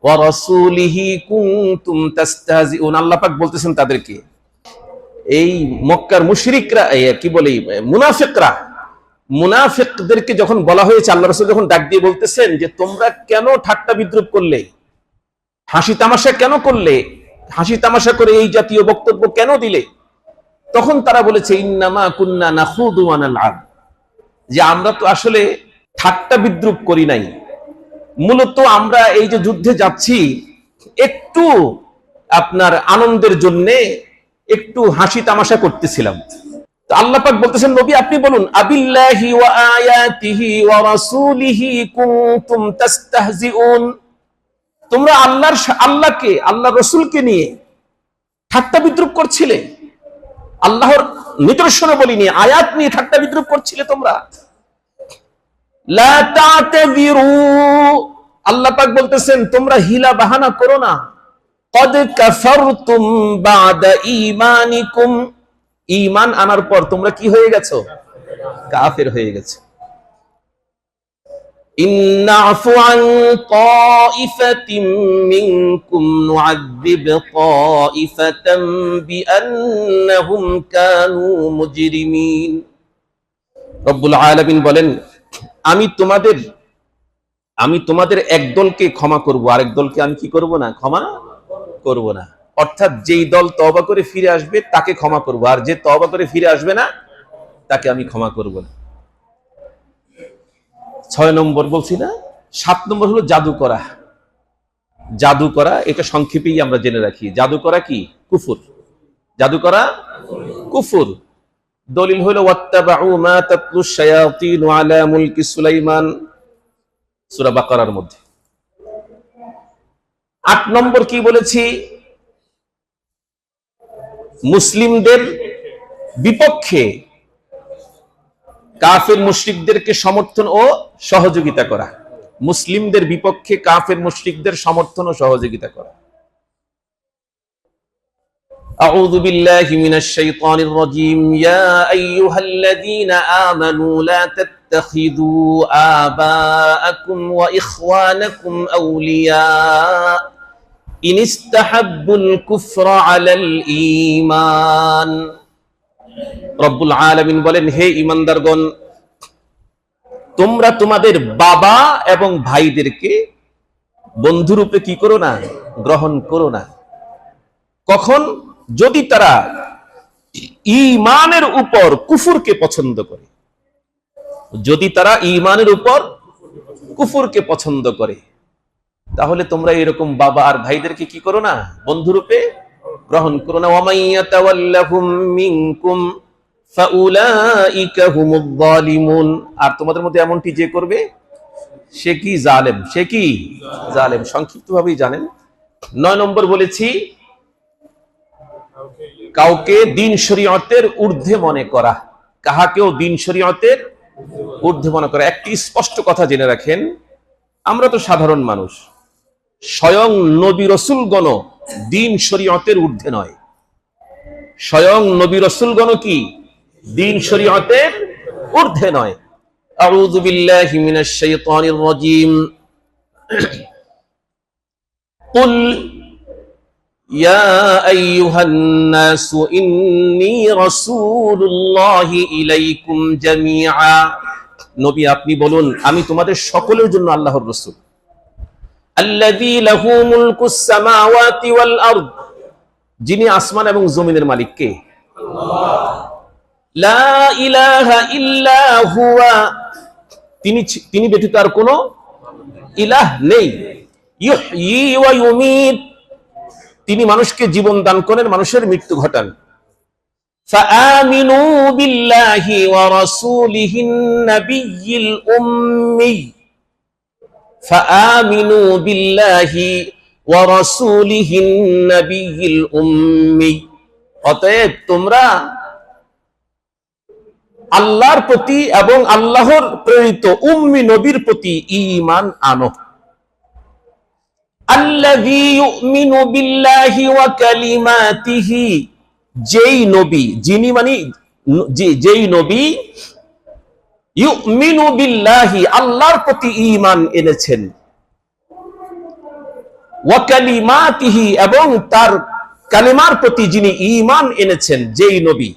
ওয়া রাসূলিহি কুনতুম তাস্তাহজিউন। আল্লাহ পাক বলতেছেন তাদেরকে, এই মক্কার মুশরিকরা, কি বলে মুনাফিকরা, মুনাফিকদেরকে যখন বলা হয়েছে, আল্লাহ রাসূল যখন ডাক দিয়ে বলতেছেন যে তোমরা কেন ঠাট্টা বিদ্রুপ করলে, হাসি তামাশা কেন করলে, হাসি তামাশা করে এই জাতীয় বক্তব্য কেন দিলে? তখন তারা বলেছে ইন্নামা কুন্না নাখুযু ওয়া নালআব, যে আমরা তো আসলে ঠাট্টা বিদ্রুপ করি নাই, মূলত আমরা এই যে যুদ্ধে যাচ্ছি একটু আপনার আনন্দের জন্য একটু হাসি তামাশা করতেছিলাম। তো আল্লাহ পাক বলতেছেন, নবী আপনি বলুন, আবিল্লাহি ওয়া আয়াতিহি ওয়া রাসূলিহি কুনতুম তাস্তাহজিউন। তোমরা আল্লাহকে, আল্লাহর রাসূলকে নিয়ে ঠাট্টা বিদ্রুপ করছিলে, আল্লাহর নিদর্শন বলিনি, আয়াত নিয়ে ঠাট্টা বিদ্রুপ করছিলে তোমরা। লা তা'তাযিরু, আল্লাহ পাক বলতেছেন তোমরা হিলা বাহানা করো না। কদ কাফারতুম বা'দা ঈমানিকুম, ঈমান আনার পর তোমরা কি হয়ে গেছো? কাফের হয়ে গেছো। ইন্নাফু আন তাইফাতিম মিনকুম নু'আযিব তাইফাতাম বিআন্নাহুম কানু মুজরিমিন। রব্বুল আলামিন বলেন, আমি তোমাদের এক দলকে ক্ষমা করব, আরেক দলকে আমি কি করব না? ক্ষমা করব না। অর্থাৎ যেই দল তওবা করে ফিরে আসবে তাকে ক্ষমা করব, আর যে তওবা করে ফিরে আসবে না তাকে আমি ক্ষমা করব না। 6 নম্বর বলছি না? 7 নম্বর হলো জাদু করা। জাদু করা, এটা সংক্ষেপেই আমরা জেনে রাখি। জাদু করা কি? কুফর। জাদু করা কুফর। দলিল হলো ওয়াত্তাবাউ মা তাতলুশ শায়াতিন আলা মুলকি সুলাইমান, সূরা বাকারার মধ্যে। 8 নম্বর কি বলেছি? মুসলিমদের বিপক্ষে কাফের মুশরিকদেরকে সমর্থন ও সহযোগিতা করা। মুসলিমদের বিপক্ষে কাফের মুশরিকদের সমর্থন ও সহযোগিতা করা। أعوذ بالله من الشيطان الرجيم يا أيها الذين آمنوا لا تتخذوا آباءكم وإخوانكم أولياء إن استحبوا الكفر على الإيمان রব্বুল আলামিন বলেন, হে ঈমানদারগণ, তোমরা তোমাদের বাবা এবং ভাইদেরকে বন্ধুরূপে কি করো না, গ্রহণ করো না। কখন? যদি তারা ঈমানের উপর কুফরকে পছন্দ করে, যদি তারা ঈমানের উপর কুফরকে পছন্দ করে, তাহলে তোমরা এরকম বাবা আর ভাইদেরকে কি করো না, বন্ধুরূপে গ্রহণ করো না। ওয়ামাইয়াতাওয়াল্লাহুম মিনকুম ফাউলাইকা হুমুয যালিমুন, আর তোমাদের মধ্যে এমনটি যে করবে সে কি জালেম, সে কি জালেম। সংক্ষিপ্তভাবেই জানেন। 9 নম্বর বলেছি, কাউকে দিন শরীয়তের ঊর্ধ্বে মনে করা, কাহাকেও দিন শরীয়তের ঊর্ধ্বে মনে করা। একটি স্পষ্ট কথা জেনে রাখেন, আমরা তো সাধারণ মানুষ, স্বয়ং নবী রাসূলগণ দিন শরীয়তের ঊর্ধ্বে নয়। স্বয়ং নবী রাসূলগণ কি দিন শরীয়তের ঊর্ধ্বে নয়। আউযু বিল্লাহি মিনাশ শাইতানির রাজীম। কুল ইয়া আইয়ুহান নাসু ইন্নী রাসূলুল্লাহি ইলাইকুম জামিআ, নবী আপনি বলুন, আমি তোমাদের সকলের জন্য আল্লাহর রাসূল। আল্লাযী লাহু মুলকুস সামাওয়াতি ওয়াল আরদ, যিনি আসমান এবং জমিনের মালিক কে? আল্লাহ। লা ইলাহা ইল্লা হুয়া, তিনি ব্যতীত আর কোনো ইলাহ নেই। ইহয়ী ওয়া ইউমীত, তিনি মানুষকে জীবন দান করেন, মানুষের মৃত্যু ঘটান। ফাআমিনু বিল্লাহি ওয়া রাসূলিহিন নাবিয়্যিল উম্মি, ফাআমিনু বিল্লাহি ওয়া রাসূলিহিন নাবিয়্যিল উম্মি, অতএব তোমরা আল্লাহর প্রতি এবং আল্লাহর প্রেরিত উম্মি নবীর প্রতি ঈমান আনো। আল্লাযী ইউমিনু বিল্লাহি ওয়া কালিমাতিহি, যেই নবী, যিনি মানে যেই নবী ইউমিনু বিল্লাহি, আল্লাহর প্রতি ঈমান এনেছেন, ওয়া কালিমাতিহি, এবং তার কালিমার প্রতি যিনি ঈমান এনেছেন, যেই নবী।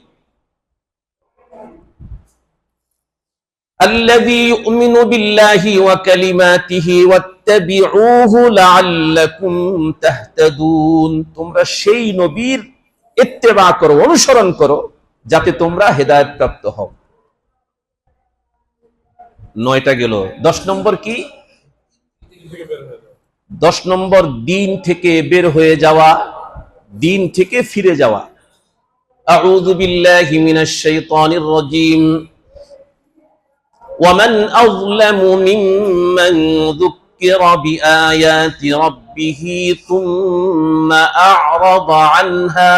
الذي يؤمن بالله وكلماته واتبعوه لعلكم تهتدون, তোমরা সেই নবীর ইত্তেবা করো, অনুসরণ করো, যাতে তোমরা হেদায়েত প্রাপ্ত হও। 9টা গেল। 10 নম্বর কি? 10 নম্বর দিন থেকে বের হয়ে যাওয়া, দিন থেকে ফিরে যাওয়া। আউযু বিল্লাহি মিনাশ শাইতানির রাজীম। ومن أظلم ممن ذكر بآيات ربه ثم أعرض عنها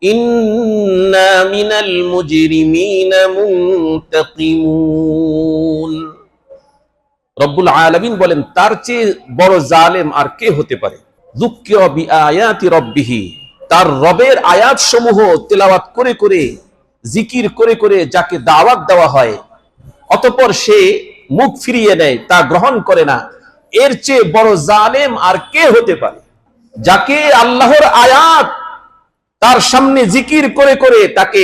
إنا من المجرمين منتقمون। রব্বুল আলামিন বলেন, তার চেয়ে বড় জালেম আর কে হতে পারে? যুক্কিরা বিআয়াতি রাব্বিহি, তার রবের আয়াত সমূহ তেলাওয়াত করে করে, জিকির করে করে যাকে দাওয়াত দেওয়া হয়, অতঃপর সে মুখ ফিরিয়ে নেয়, তা গ্রহণ করে না, এর চেয়ে বড় জালেম আর কে হতে পারে? যাকে আল্লাহর আয়াত তার সামনে জিকির করে করে তাকে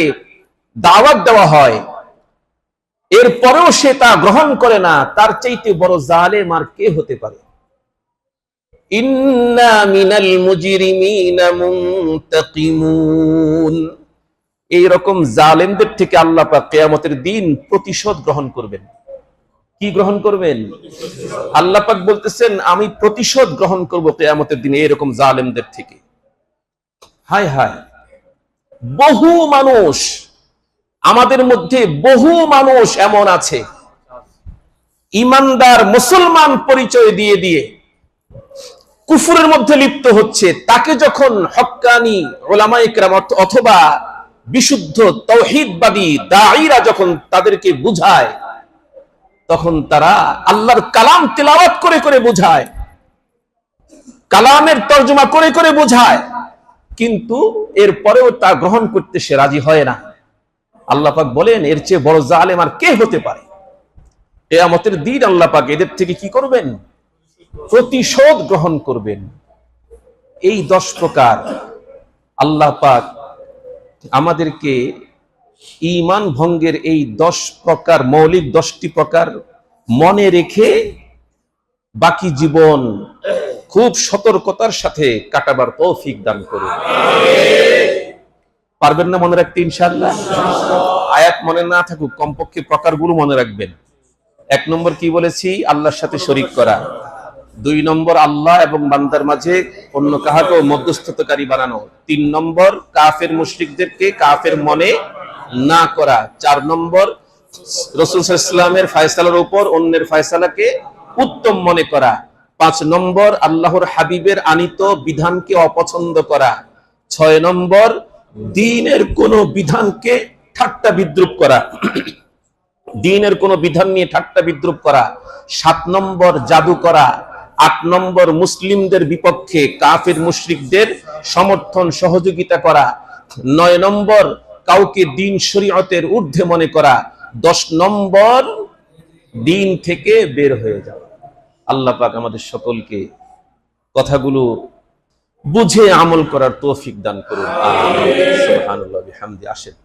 দাওয়াত দেওয়া হয়, এরপরেও সে তা গ্রহণ করে না, তার চাইতে বড় জালেম আর কে হতে পারে? ইন্না মিনাল মুজরিমিনা মুনতাকিমুন, এইরকম জালেমদের থেকে আল্লাহ পাক কিয়ামতের দিন প্রতিশোধ গ্রহণ করবেন। কি গ্রহণ করবেন? আল্লাহ পাক বলতেছেন, আমি প্রতিশোধ গ্রহণ করব কিয়ামতের দিনে এরকম জালেমদের থেকে। হায় হায়, বহু মানুষ, আমাদের মধ্যে বহু মানুষ এমন আছে, ইমানদার মুসলমান পরিচয় দিয়ে দিয়ে কুফরের মধ্যে লিপ্ত হচ্ছে। তাকে যখন হক্কানি উলামায়ে কেরাম অথবা বিশুদ্ধ তাওহীদবাদী দাঈরা যখন তাদেরকে বুঝায়, তখন তারা আল্লাহর কালাম তিলাওয়াত করে করে বুঝায়, কালামের তরজমা করে করে বুঝায়, কিন্তু এরপরেও তা গ্রহণ করতে সে রাজি হয় না। আল্লাহ পাক বলেন, এর চেয়ে বড় জালেম আর কে হতে পারে? কিয়ামতের দিন আল্লাহ পাক এদের থেকে কি করবেন? প্রতিশোধ গ্রহণ করবেন। এই 10 প্রকার আল্লাহ পাক আমাদেরকে ঈমান ভঙ্গের এই 10 প্রকার, মৌলিক 10টি প্রকার মনে রেখে বাকি জীবন খুব সতর্কতার সাথে কাটাবার তৌফিক দান করুন। পারবেন না মনে রাখতে ইনশাআল্লাহ? আয়াত মনে না থাকুক, কমপক্ষে প্রকারগুলো মনে রাখবেন। 1 নম্বর কি বলেছি? আল্লাহর সাথে শরীক করা। 2 নম্বর আল্লাহ এবং বান্দার মাঝে অন্য কাহাকেও মধ্যস্থতাকারী বানানো। 3 নম্বর কাফের মুশরিকদেরকে কাফের মনে না করা। 4 নম্বর রাসূল সাল্লাল্লাহু আলাইহি ওয়াসাল্লামের ফয়সালার উপর অন্যের ফয়সালাকে উত্তম মনে করা। 5 নম্বর আল্লাহর হাবিবের আনিত বিধানকে অপছন্দ করা। 6 নম্বর দ্বীনের কোন বিধানকে ঠাট্টা বিদ্রুপ করা, দ্বীনের কোন বিধান নিয়ে ঠাট্টা বিদ্রুপ করা। 7 নম্বর জাদু করা। 8 নম্বর মুসলিমদের বিপক্ষে কাফের মুশরিকদের সমর্থন সহযোগিতা করা। 9 নম্বর কাউকে দ্বীন শরীয়তের ঊর্ধ্বে মনে করা। 10 নম্বর দ্বীন থেকে বের হয়ে যাওয়া। আল্লাহ পাক আমাদের সকলকে কথাগুলো বুঝে আমল করার তৌফিক দান করুন। আমিন। সুবহানাল্লাহ বিহামদি। আসেন।